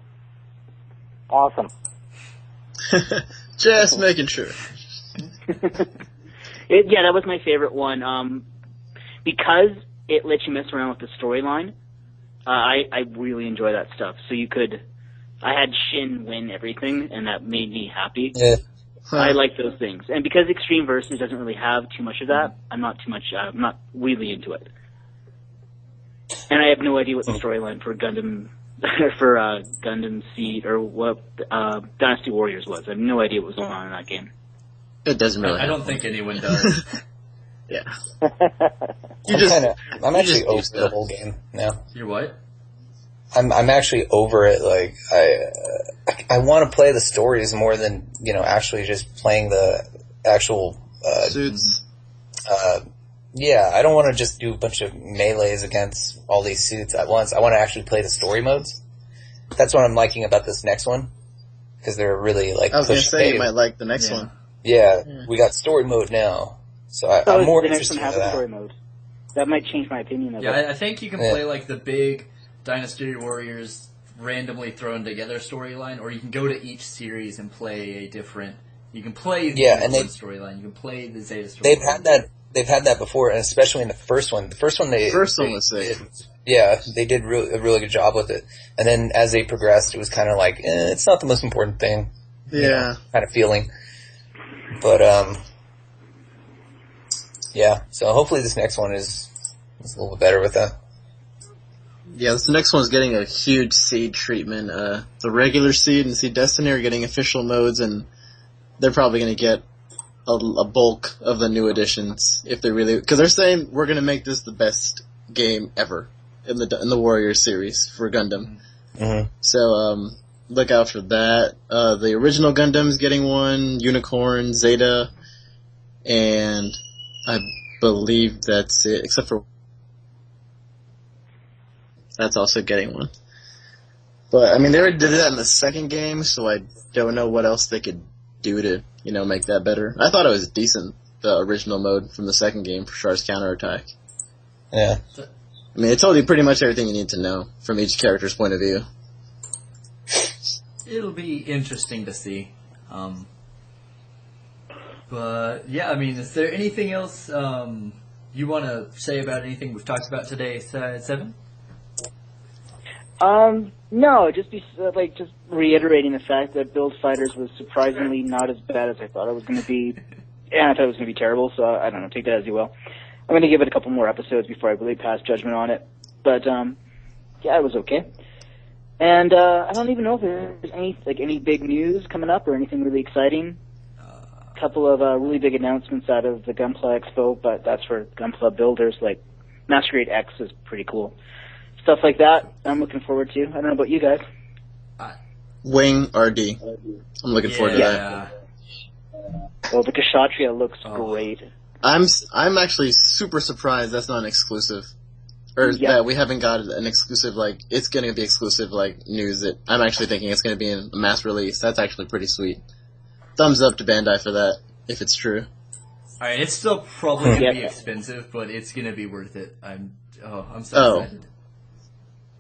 Awesome. Just making sure. Yeah, that was my favorite one. Because it lets you mess around with the storyline. I really enjoy that stuff. So you could I had Shin win everything, and that made me happy. Yeah. I like those things, and because Extreme Versus doesn't really have too much of that, I'm not really into it. And I have no idea what the storyline for Gundam, Gundam Seed or what Dynasty Warriors was. I have no idea what was going on in that game. It doesn't really. I don't think anyone does. Yeah. I'm actually over the whole game now. You're what? I'm actually over it. Like I want to play the stories more than actually just playing the actual suits. Yeah, I don't want to just do a bunch of melees against all these suits at once. I want to actually play the story modes. That's what I'm liking about this next one, because they're really like. I was gonna say you might like the next one. Yeah, we got story mode now, so I'm more interested in that. Story mode. That might change my opinion of it. Yeah, I think you can play like the big Dynasty Warriors randomly thrown together storyline, or you can go to each series and play a different. You can play the storyline. You can play the Zeta storyline. They've had that before, and especially in the first one. The first one was sick. They did a really good job with it. And then as they progressed, it was kind of like, it's not the most important thing. Yeah. Kind of feeling. But, yeah. So hopefully this next one is a little bit better with that. Yeah, this next one's getting a huge seed treatment. The regular seed and Seed Destiny are getting official modes, and they're probably going to get a bulk of the new additions if they really, because they're saying we're going to make this the best game ever in the Warrior series for Gundam. Mm-hmm. So look out for that. The original Gundam's getting one, Unicorn, Zeta, and I believe that's it, except for that's also getting one. But I mean, they already did that in the second game, so I don't know what else they could do to make that better. I thought it was decent, the original mode from the second game for Char's counterattack. Yeah. I mean, it told you pretty much everything you need to know from each character's point of view. It'll be interesting to see. But, yeah, I mean, is there anything else you want to say about anything we've talked about today, Seven? No, just reiterating the fact that Build Fighters was surprisingly not as bad as I thought it was going to be. And I thought it was going to be terrible, so I don't know, take that as you will. I'm going to give it a couple more episodes before I really pass judgment on it. But, yeah, it was okay. And, I don't even know if there's any big news coming up or anything really exciting. A couple of, really big announcements out of the Gunpla Expo, but that's for Gunpla builders, like Masquerade X is pretty cool. Stuff like that, I'm looking forward to. I don't know about you guys. Wing RD. I'm looking forward to that. Well, the Kshatriya looks great. I'm actually super surprised that's not an exclusive. Or that we haven't got an exclusive, it's going to be exclusive, news that I'm actually thinking it's going to be in a mass release. That's actually pretty sweet. Thumbs up to Bandai for that, if it's true. Alright, it's still probably going to be expensive, but it's going to be worth it. I'm so excited.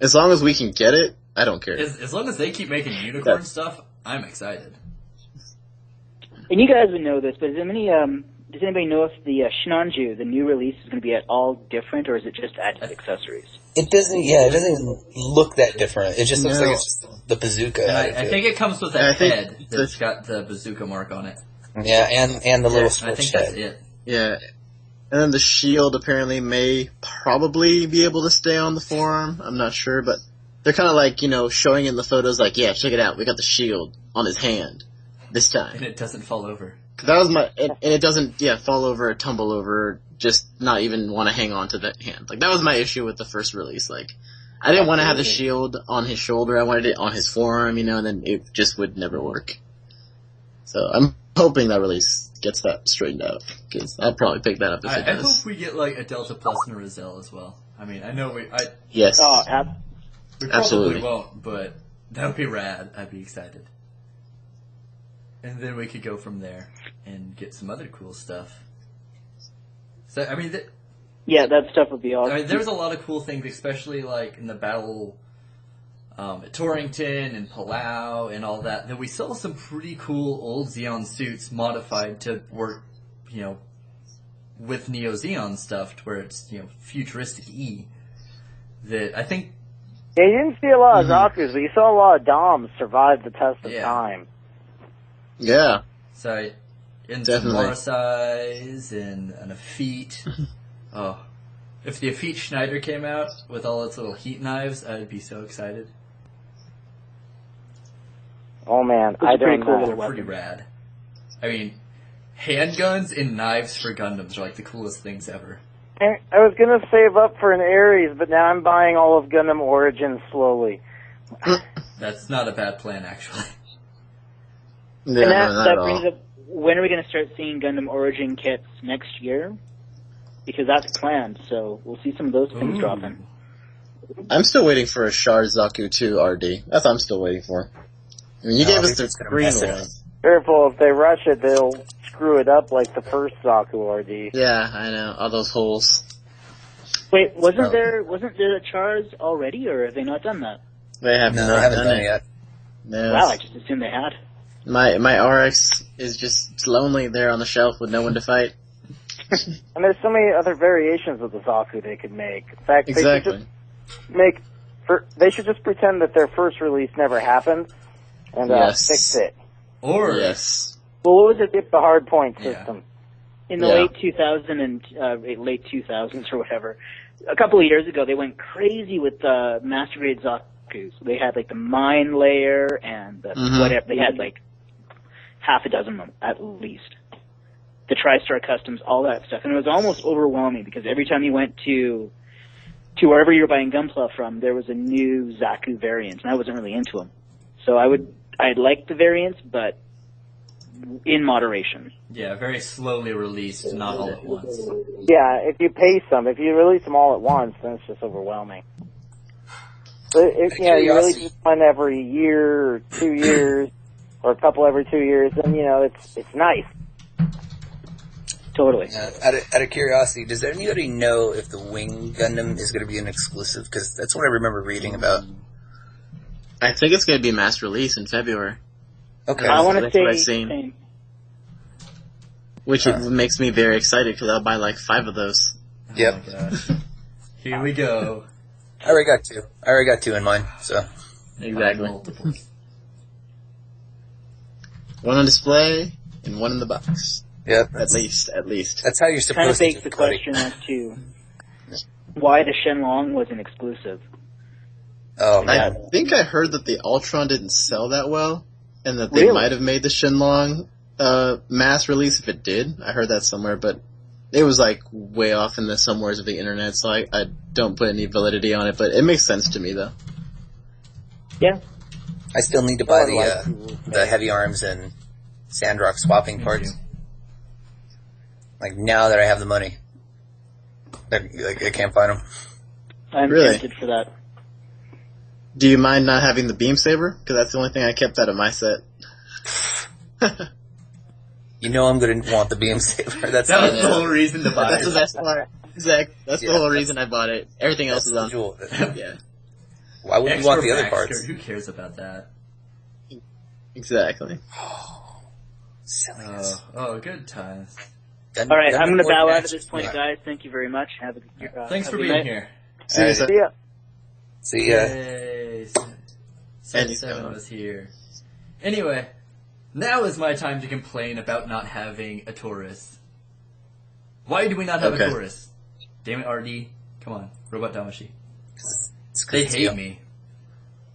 As long as we can get it, I don't care. As long as they keep making unicorn stuff, I'm excited. And you guys would know this, but does anybody know if the Shinanju, the new release, is going to be at all different, or is it just added accessories? It doesn't look that different. It just looks like it's just the bazooka. And I think it comes with a head that's got the bazooka mark on it. Yeah, and the little switch head. I think that's it. Yeah. And then the shield apparently may probably be able to stay on the forearm. I'm not sure, but they're kind of showing in the photos yeah, check it out. We got the shield on his hand this time. And it doesn't fall over. That was and it doesn't, fall over or tumble over, just not even want to hang on to that hand. That was my issue with the first release. I didn't want to have the shield on his shoulder. I wanted it on his forearm, and then it just would never work. So I'm hoping that release gets that straightened out, because I'll probably pick that up if it does. I hope we get a Delta Plus and a Roselle as well. I mean, I know Yes. Oh, we probably absolutely won't, but that would be rad. I'd be excited. And then we could go from there and get some other cool stuff. So, I mean... that stuff would be awesome. I mean, there's a lot of cool things, especially in the battle at Torrington and Palau and all that we saw some pretty cool old Xeon suits modified to work, with Neo Xeon stuff, to where it's, futuristic E. That I think Yeah, you didn't see a lot of Zaku's, but you saw a lot of Doms survive the test of time. Yeah. So, in Definitely. some Morsais, in an Afit. Oh. If the Afit Schneider came out with all its little heat knives, I'd be so excited. Oh man, I don't know. They're pretty rad. I mean, handguns and knives for Gundams are like the coolest things ever. I was gonna save up for an Ares, but now I'm buying all of Gundam Origins slowly. That's not a bad plan, actually. Yeah, and no, that brings up, when are we going to start seeing Gundam Origin kits next year? Because that's planned, so we'll see some of those things dropping. I'm still waiting for a Char Zaku 2 RD. That's what I'm still waiting for. I mean, you gave us the green one. Careful, if they rush it, they'll screw it up like the first Zaku RD. Yeah, I know. All those holes. Wait, wasn't there a Chars already, or have they not done that? They have No, not I haven't done done it it yet. No. Wow, I just assumed they had. My RX is just lonely there on the shelf with no one to fight. And there's so many other variations of the Zaku they could make. In fact, Exactly. they should just pretend that their first release never happened and fix it. Or yes. Well, what was it? The hard point system. In the late 2000s or whatever, a couple of years ago, they went crazy with Master Grade Zaku's. They had like the mine layer and the whatever. They had like half a dozen of them at least. The TriStar Customs, all that stuff, and it was almost overwhelming because every time you went to wherever you were buying Gunpla from, there was a new Zaku variant, and I wasn't really into them. So I liked the variants, but in moderation. Yeah, very slowly released, not all at once. Yeah, if you pace them, if you release them all at once, then it's just overwhelming. But you release one every year or 2 years, or a couple every 2 years, then it's nice. Totally. Out of curiosity, does anybody know if the Wing Gundam is going to be an exclusive? Because that's what I remember reading about. I think it's going to be mass release in February. Okay. I want to That's say what I've seen. Which makes me very excited because I'll buy like 5 of those. Yep. Oh my gosh. Here we go. I already got 2 in mine, so. Exactly. Multiples. One on display and one in the box. Yep. At least. That's how you're Kind of supposed to begs do the it, buddy. question as to why the Shenlong was an exclusive. Oh, I man. think I heard that the Ultron didn't sell that well, and that they might have made the Shenlong mass release if it did. I heard that somewhere, but it was like way off in the somewheres of the internet, so I don't put any validity on it, but it makes sense to me though. Yeah. I still need to buy the heavy arms and Sandrock swapping parts. Like, now that I have the money. I can't find them. I'm Really? tempted for that. Do you mind not having the beam saber? Because that's the only thing I kept out of my set. You know I'm going to want the beam saber. That That was the whole reason to buy That's the it. best part. Exactly. That's the whole reason I bought it. Everything else is on. Jewel. Yeah. Why would you Extra want the other back parts? skirt, who cares about that? Exactly. Silliness. Oh, good times. All right, I'm going to bow out at Gundam this point, Force guys. Thank you very much. Have a Thanks have for a good being night. here. See you, Alright. sir. See ya. See ya. Yay. And 7 was here. Anyway, now is my time to complain about not having a Taurus. Why do we not have a Taurus? Damn it, RD. Come on, Robot Damashi. They hate me.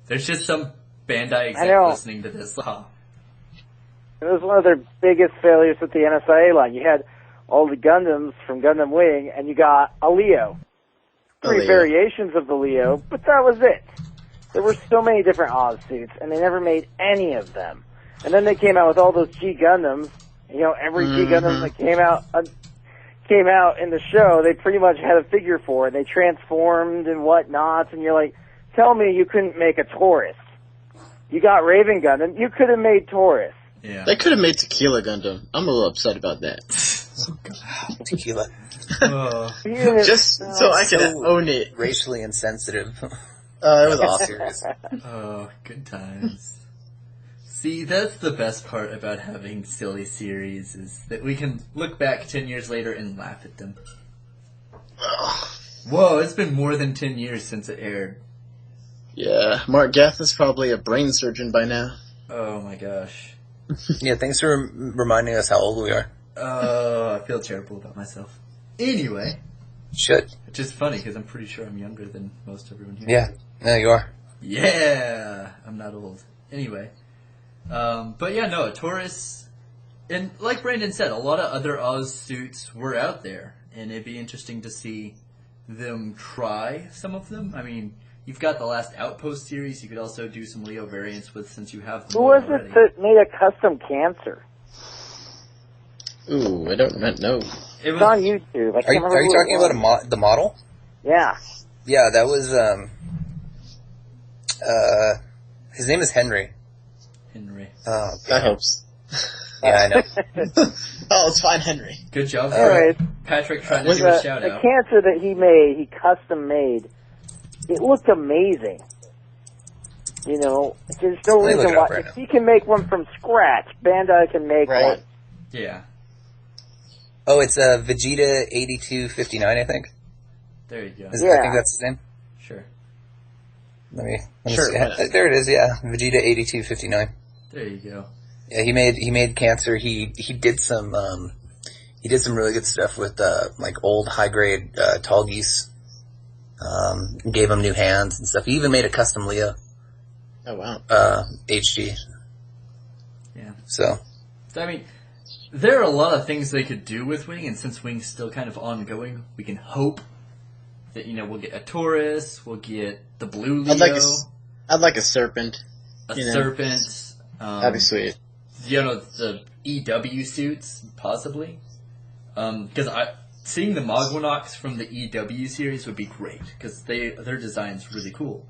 There's just some Bandai exec listening to this. It was one of their biggest failures with the NSIA line. You had all the Gundams from Gundam Wing, and you got a Leo. 3 variations of the Leo, but that was it. There were so many different Oz suits, and they never made any of them. And then they came out with all those G Gundams. Every G Gundam that came out in the show, they pretty much had a figure for it. They transformed and whatnot, and you're like, tell me you couldn't make a Taurus. You got Raven Gundam, you could have made Taurus. Yeah. They could have made Tequila Gundam. I'm a little upset about that. Tequila. Just so I can own it. Racially insensitive. It was awesome. Oh, good times. See, that's the best part about having silly series, is that we can look back 10 years later and laugh at them. Whoa, it's been more than 10 years since it aired. Yeah, Mark Gath is probably a brain surgeon by now. Oh my gosh. Yeah, thanks for reminding us how old we are. I feel terrible about myself. Anyway. Should. Which is funny, because I'm pretty sure I'm younger than most everyone here. Yeah, no, you are. Yeah! I'm not old. Anyway. But yeah, no, Taurus, and like Brandon said, a lot of other Oz suits were out there, and it'd be interesting to see them try some of them. I mean, you've got the last Outpost series, you could also do some Leo variants with, since you have them. Who was already. it that made a custom Cancer? Ooh, I don't know. It It's was on YouTube. Are you talking about the model? Yeah. Yeah, that was, his name is Henry. Henry. Oh, That helps. yeah, I know. Oh, it's fine, Henry. Good job, Anyways, Patrick, trying to Was do a that shout the out. Cancer that he made, he custom made, it looked amazing. You know, there's no Let me look reason it up why. right If he can make one from scratch, Bandai can make Right. one. Yeah, Oh, it's Vegeta 8259, I think. there you go. I Yeah. think that's his name. Sure. Let me Sure, see. why not? There it is. Yeah, Vegeta 8259. There you go. Yeah, he made Cancer. He did some really good stuff with like old high grade tall geese. Gave him new hands and stuff. He even made a custom Leo Oh, wow. HG. Yeah. So I mean, there are a lot of things they could do with Wing, and since Wing's still kind of ongoing, we can hope that, we'll get a Taurus, we'll get the Blue Leo, I'd like a serpent. a you know. Serpent, That'd be sweet. the EW suits, possibly. Because seeing the Mogwanox from the EW series would be great, because their design's really cool.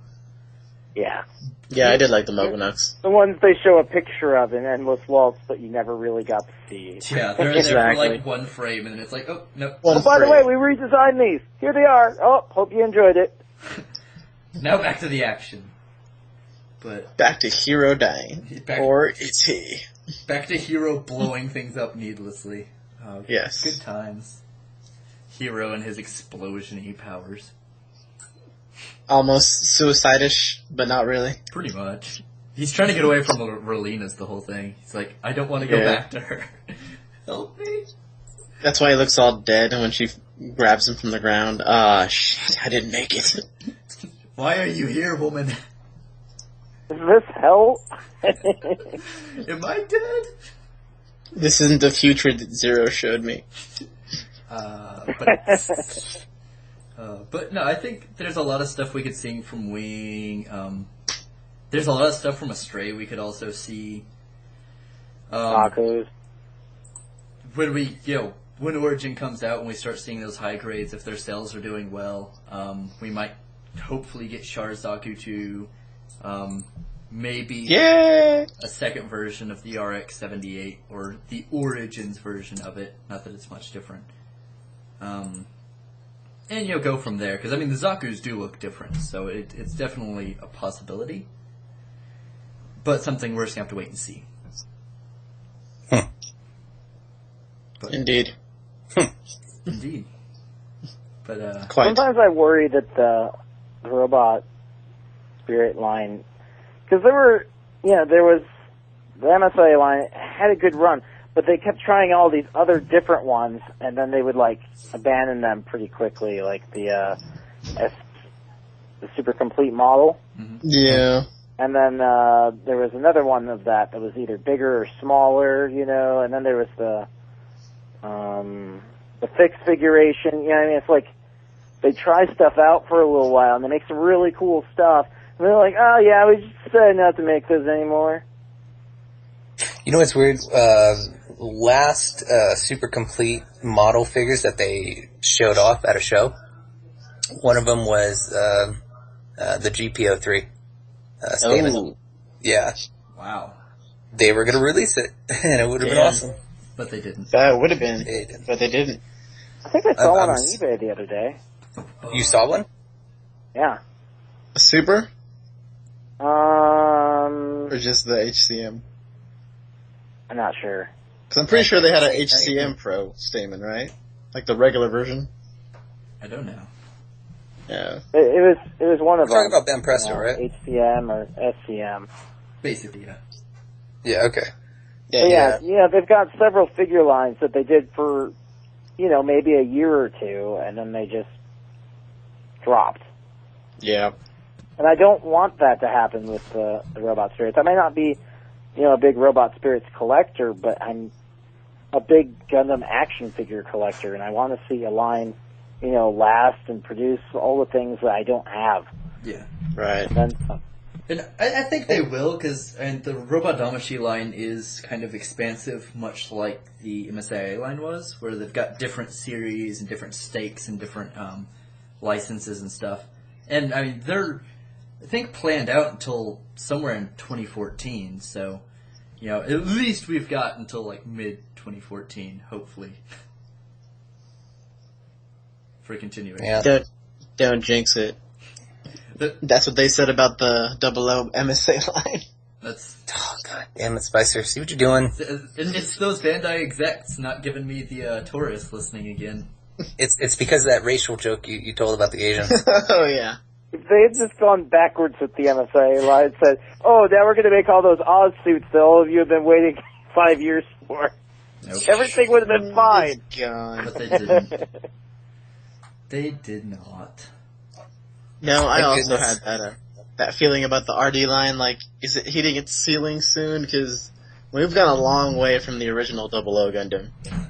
Yeah. Yeah, I did like the Mogwanox. The ones they show a picture of in Endless Waltz, but you never really got to see. Yeah, they're there for Exactly. like one frame, and then it's like, oh, no. One Oh, by the frame. way, we redesigned these. Here they are. Oh, hope you enjoyed it. Now back to the action. But Back to Hero dying. Back- Or is he? back to Hero blowing things up needlessly. Oh, Yes. Good times. Hero and his explosion-y powers. Almost suicide-ish, but not really. Pretty much. He's trying to get away from Relena's the whole thing. He's like, I don't want to go Yeah. back to her. Help me. That's why he looks all dead when she grabs him from the ground. Ah, shit, I didn't make it. Why are you here, woman? Is this hell? Am I dead? This isn't the future that Zero showed me. But no, I think there's a lot of stuff we could see from Wing. There's a lot of stuff from Astray we could also see. Tacos. When when Origin comes out and we start seeing those high grades, if their sales are doing well, we might hopefully get Sharzaku to maybe Yeah! a second version of the RX-78 or the Origins version of it. Not that it's much different. And go from there, because the Zakus do look different, so it's definitely a possibility. But something we're just gonna have to wait and see. Indeed. Indeed. But Quite. Sometimes I worry that the robot spirit line, because there was the MSA line had a good run, but they kept trying all these other different ones, and then they would abandon them pretty quickly, like the super complete model. Yeah. And then there was another one of that was either bigger or smaller, and then there was the fixed figuration. It's like they try stuff out for a little while and they make some really cool stuff. And they're like, oh yeah, we just decided not to make those anymore. you know what's weird? Last super complete model figures that they showed off at a show. One of them was the GPO3. Stamen. Oh. Yeah, wow. they were gonna release it, and it would have been Damn. awesome. But they didn't. That would have been, They didn't. but they didn't. I think I saw one I'm on s- eBay the other day. You saw one? Yeah. A Super? Um, Or just the HCM? I'm not sure. Because I'm pretty sure they had a HCM Pro Stamen, right? Like the regular version? I don't know. Yeah. It was one of We're talking them. about Ben Presto, right? HCM or SCM. Basically, yeah. Yeah, okay. Yeah, they've got several figure lines that they did for, maybe a year or two, and then they just dropped. Yeah. And I don't want that to happen with the Robot Spirits. I may not be, a big Robot Spirits collector, but I'm a big Gundam action figure collector, and I want to see a line, last and produce all the things that I don't have. Yeah. Right. And then some. And I think they will, because the Robot Damashi line is kind of expansive, much like the MSIA line was, where they've got different series and different stakes and different licenses and stuff. And, I mean, they're, I think, planned out until somewhere in 2014, so, at least we've got until, like, mid-2014, hopefully, for continuation. Yeah. Don't jinx it. That's what they said about the 00 MSA line. Oh, god damn it, Spicer. See what you're doing? It's those Bandai execs not giving me the Taurus listening again. It's because of that racial joke you told about the Asians. Oh, yeah. If they had just gone backwards with the MSA line and said, oh, now we're going to make all those Oz suits that all of you have been waiting 5 years for. Nope. Everything would have been fine. God. But they didn't. They did not. No, I Thank also goodness. had that feeling about the RD line, like, is it hitting its ceiling soon? Because we've gone a long way from the original 00 Gundam.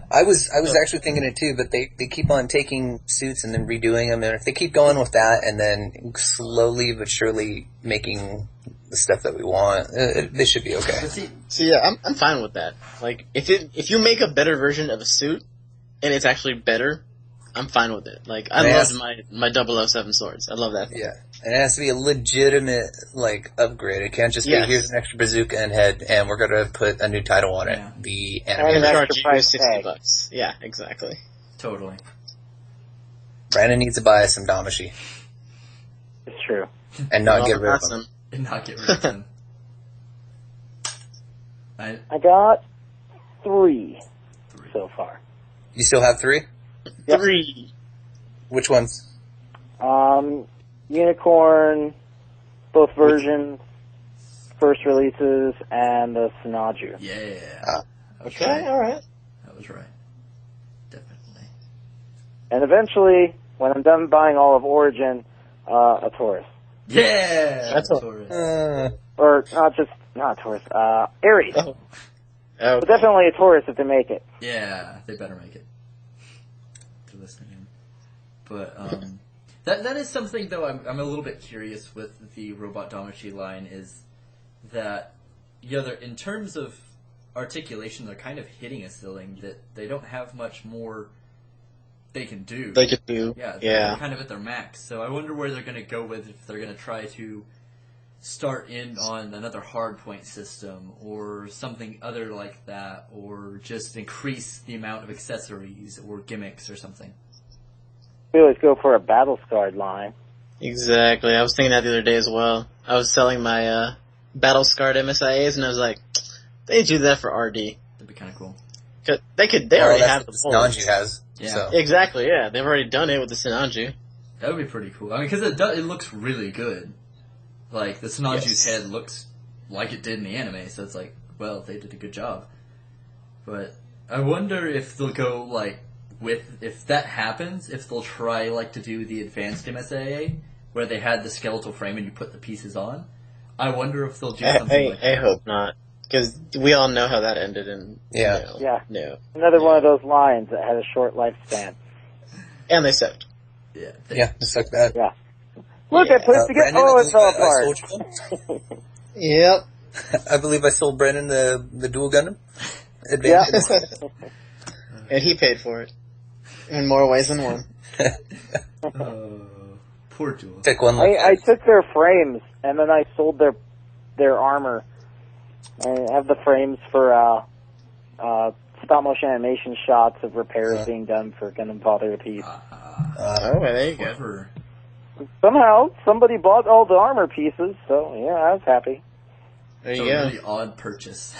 I was actually thinking it too, but they keep on taking suits and then redoing them, and if they keep going with that and then slowly but surely making the stuff that we want, they should be okay. See, yeah, I'm fine with that. Like, if you make a better version of a suit, and it's actually better, I'm fine with it. Like, I loved my 007 swords. I love that. Yeah, and it has to be a legitimate, like, upgrade. It can't just be, here's an extra bazooka and head, and we're gonna put a new title on it. Yeah. The And anime. an Charge extra you price tag. $60. Yeah, exactly. Totally. Brandon needs to buy some Damashi It's true. and not get rid of them. Awesome. And not get rid of them. I got 3 so far. You still have 3? Yep. 3. Which ones? Unicorn, both versions, first releases, and the Sinaju. Yeah. That was Okay, right. alright. That was right. Definitely. And eventually, when I'm done buying all of Origin, a Taurus. Yeah! That's a- Taurus. Or not Taurus, Ares. Oh. But definitely a Taurus if they make it. Yeah, they better make it. To listening in. But, that is something, though, I'm a little bit curious with the Robot Damashi line, is that, in terms of articulation, they're kind of hitting a ceiling that they don't have much more they can do. They could do. Yeah, Yeah. they're kind of at their max. So I wonder where they're going to go with, if they're going to try to start in on another hardpoint system or something other like that, or just increase the amount of accessories or gimmicks or something. We always go for a battle scarred line. Exactly. I was thinking that the other day as well. I was selling my battle-scarred MSIAs, and I was like, they do that for RD. That'd be kind of cool. 'Cause they already have the Nanji has. Yeah. So. Exactly, yeah. They've already done it with the Sinanju. That would be pretty cool. I mean, because it looks really good. Like, the Sinanju's head looks like it did in the anime, so it's like, well, they did a good job. But I wonder if they'll go, like, if that happens, if they'll try, like, to do the advanced MSAA, where they had the skeletal frame and you put the pieces on. I wonder if they'll do something like I that. hope not. Because we all know how that ended in... Yeah. No. Another one of those lines that had a short lifespan. And they sucked. Yeah. Yeah, just like that. Yeah. Look, I put it together. Brandon, Oh, it fell I apart. sold you. Yep. I believe I sold Brennan the dual Gundam. Yeah. And he paid for it. In more ways than one. Poor Jewel. Pick one. I took their frames and then I sold their armor. I have the frames for stop motion animation shots of repairs being done for Gundam Father of Peace. Oh, well, there you go. Clever. Somehow somebody bought all the armor pieces, so yeah, I was happy. There It's you a go. really odd purchase.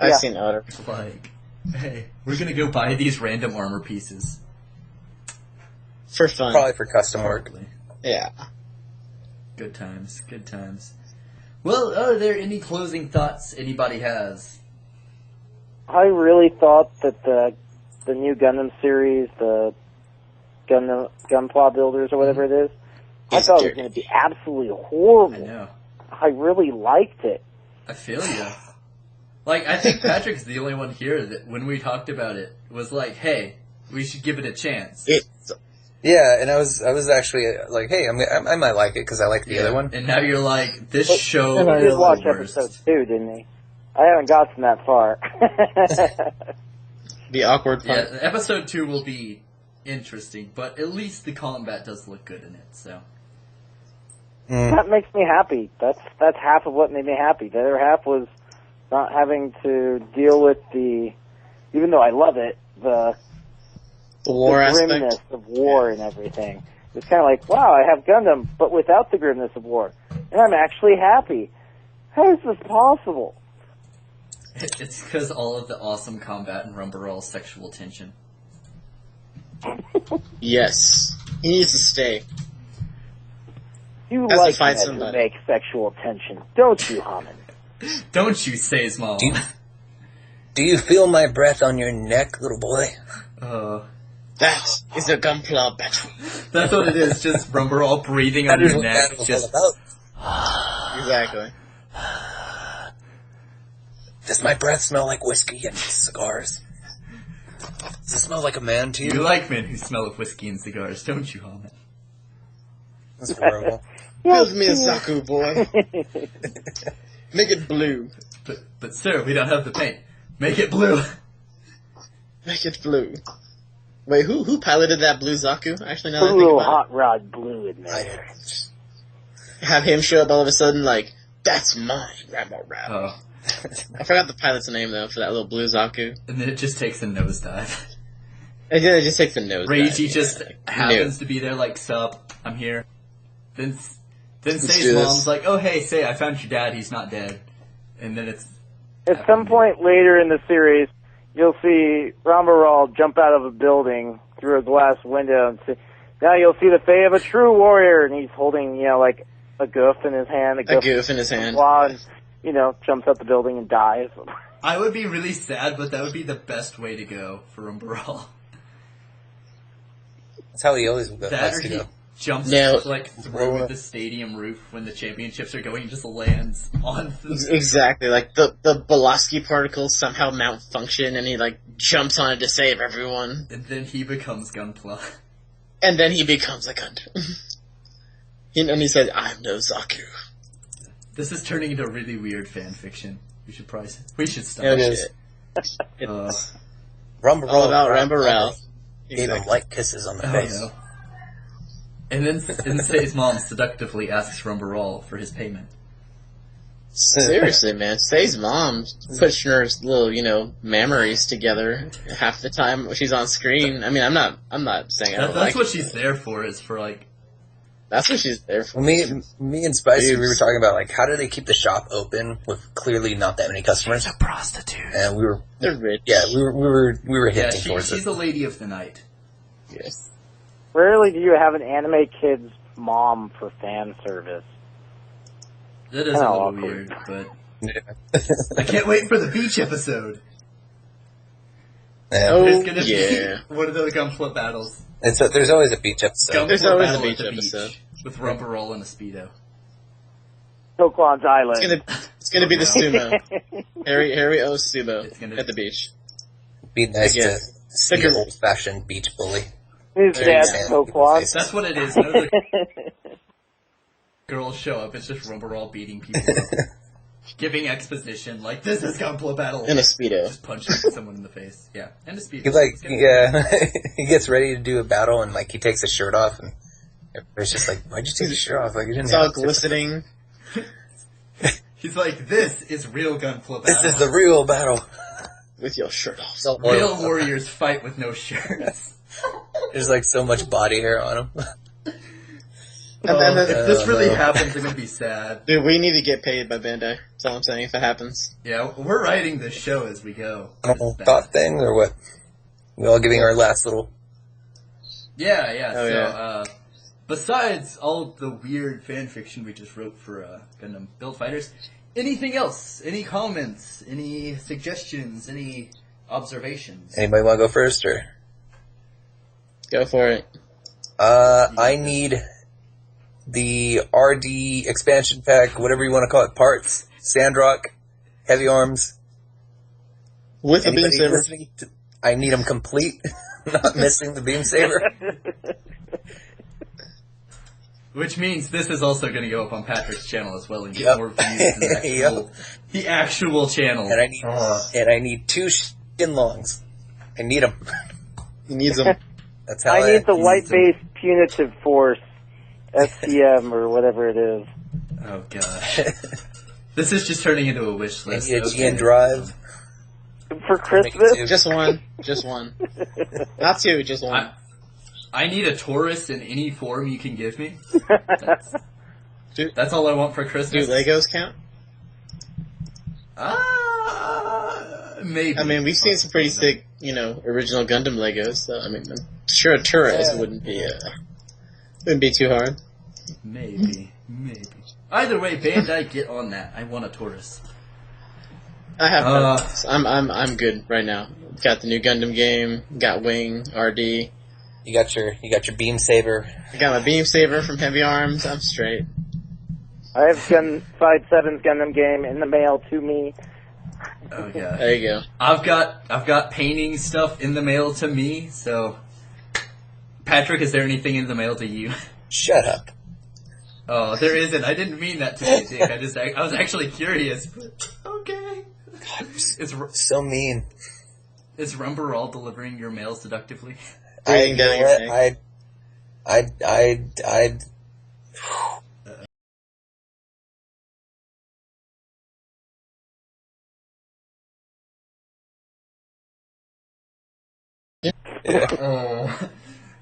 I've Yeah. seen Otter. Like, hey, we're gonna go buy these random armor pieces. For fun. Probably for custom work. Probably. Yeah. Good times, good times. Well, are there any closing thoughts anybody has? I really thought that the new Gundam series, the Gunpla Builders or whatever it is, I thought it was going to be absolutely horrible. I know. I really liked it. I feel you. Like, I think Patrick's the only one here that when we talked about it was like, hey, we should give it a chance. Yeah, and I was actually like, hey, I might like it because I like the other one. And now you're like, this show He is did watch the worst. episode 2, didn't he? I haven't gotten that far. The awkward part. Yeah, episode 2 will be interesting, but at least the combat does look good in it, so. That makes me happy. That's half of what made me happy. The other half was not having to deal with even though I love it, the war grimness aspect of war and everything. It's kind of like, wow, I have Gundam, but without the grimness of war. And I'm actually happy. How is this possible? It's because all of the awesome combat and Rumbarol's sexual tension. Yes. He needs to stay. You Has to like find men who somebody. make sexual tension, don't you, Hammond? Don't you say, Small? Do you feel my breath on your neck, little boy? That is a Gunpla battle. That's what it is, just Rumbarol breathing on That is your what neck. battle's Just all about. Exactly. Does my breath smell like whiskey and cigars? Does it smell like a man to you? You like men who smell of whiskey and cigars, don't you, Hammond? That's horrible. Build me a Zaku, boy. Make it blue. But sir, we don't have the paint. Make it blue. Make it blue. Wait, who piloted that blue Zaku? Actually, now that Put I a think little about hot rod blue in I there. did. have him show up all of a sudden like, that's mine, Rambo Rap. Oh. I forgot the pilot's name though for that little blue Zaku. And then it just takes a nosedive. And then it just takes the nose. Reiji dive. just happens to be there like, sup, I'm here. Then Let's Sei's do this. mom's like, oh hey, Sei, I found your dad, he's not dead. And then it's... At some point later in the series, you'll see Rambaral jump out of a building through a glass window and say, now you'll see the fate of a true warrior, and he's holding, like a goof in his hand, A goof in his hand. and, jumps out the building and dies. I would be really sad, but that would be the best way to go for Umbaral. That's how he always likes That or to he go. jumps Now- through the stadium roof when the championships are going and just lands on the... Exactly, like the Boloski particles somehow malfunction and he jumps on it to save everyone. And then he becomes Gunpla. And then he becomes a Gundam. And he says, I'm no Zaku. This is turning into really weird fan fiction. We should stop. No It is. shit. Uh, Rumble All about Rambarel. Gave him light kisses on the oh face. no. And then Sei's mom seductively asks Rumbarol for his payment. Seriously, man. Sei's mom pushing her little, mammaries together half the time when she's on screen. I mean, I'm not saying I don't That's like what it. she's there for, is for That's what she's there for. Well, me and Spicy, Dude. we were talking about how do they keep the shop open with clearly not that many customers, a prostitute. and we were They're rich. we were Yeah, hinting towards she's it. a lady of the night. Yes. Rarely do you have an anime kid's mom for fan service. That is a Kinda little awkward. weird, but I can't wait for the beach episode. Yeah. Oh, There's gonna yeah. be one of those Gunpla battles. And so there's always a beach episode. Gunpla There's always a battle at beach the episode. with Rumbarol and a Speedo. Toquan's Island. It's gonna be the sumo. Harry O. Sumo It's gonna at the beach. Be nice Again. to see Sticker- an old-fashioned beach bully. His There you dad's go. Toquan. That's what it is. None of the girls show up. It's just Rumbarol beating people up. Giving exposition, like, this is Gunpla battle. In a Speedo. Just punching someone in the face. Yeah, and a Speedo. He he gets ready to do a battle and he takes his shirt off and it's just like, why'd you take your shirt off? Like you didn't It's all have to. glistening. He's like, this is real Gunpla battle. This is the real battle. With your shirt off. So Real warriors fight with no shirts. There's so much body hair on him. And then if this really no. happens, I'm gonna be sad. Dude, we need to get paid by Bandai. That's all I'm saying, if it happens. Yeah, we're writing this show as we go. Thought thing or what? We all giving our last little. Yeah. Oh, So, yeah. Besides all the weird fan fiction we just wrote for Gundam Build Fighters, anything else? Any comments? Any suggestions? Any observations? Anybody want to go first, or? Go for it. I need the RD expansion pack, whatever you want to call it, parts, Sandrock, Heavy Arms. With a beam Anybody saber. listening to- I need them complete, not missing the beam saber. Which means this is also going to go up on Patrick's channel as well and get Yep. more views than the actual channel. And I need 2 Shinlongs. I need them. He needs them. That's how I need the use light-based punitive force, SCM, or whatever it is. Oh gosh. This is just turning into a wish them. list. I need a GN Drive. For Christmas? Just one. Just one. Not 2, just one. I need a Taurus in any form you can give me. Do That's all I want for Christmas. Legos count? Maybe. I mean, we've seen some pretty sick, original Gundam Legos. So I mean, I'm sure a Taurus wouldn't be too hard. Maybe. Either way, Bandai, get on that. I want a Taurus. I have. I'm good right now. Got the new Gundam game. Got Wing RD. You got your beam saber. I got my beam saber from Heavy Arms. I'm straight. I have Side 7's Gundam game in the mail to me. Oh yeah. There you go. I've got painting stuff in the mail to me. So, Patrick, is there anything in the mail to you? Shut up. Oh, there isn't. I didn't mean that to be a dick. I was actually curious. But okay. Is So mean. Rumbarall delivering your mail seductively? Breathing down your neck. I'd Oh.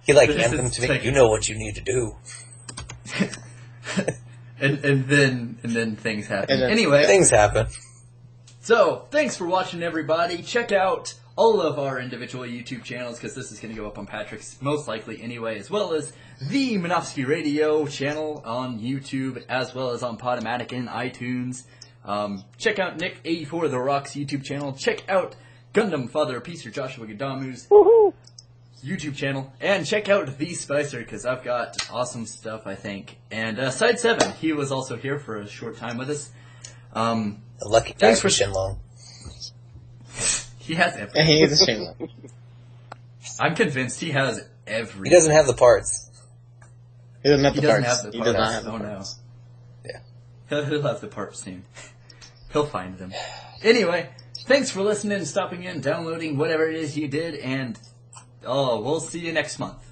He like This handed them is to me. taking- You know what you need to do. and then things happen. And then- Anyway, Things happen. so thanks for watching, everybody. Check out all of our individual YouTube channels because this is going to go up on Patrick's most likely anyway, as well as the Minovsky Radio channel on YouTube, as well as on Podomatic and iTunes. Check out Nick84 The Rock's YouTube channel. Check out Gundam Father Peace Joshua Gadamu's YouTube channel, and check out The Spicer because I've got awesome stuff, I think. And Side 7, he was also here for a short time with us. The lucky guy Thanks for for- Shinlong. He has And everything. he needs a Shinlong. I'm convinced he has everything. He doesn't have the parts. He doesn't have He the doesn't parts. have the He does parts. not have the Oh, no. parts. Yeah. He'll have the parts soon. He'll find them. Anyway, thanks for listening, stopping in, downloading, whatever it is you did, and we'll see you next month.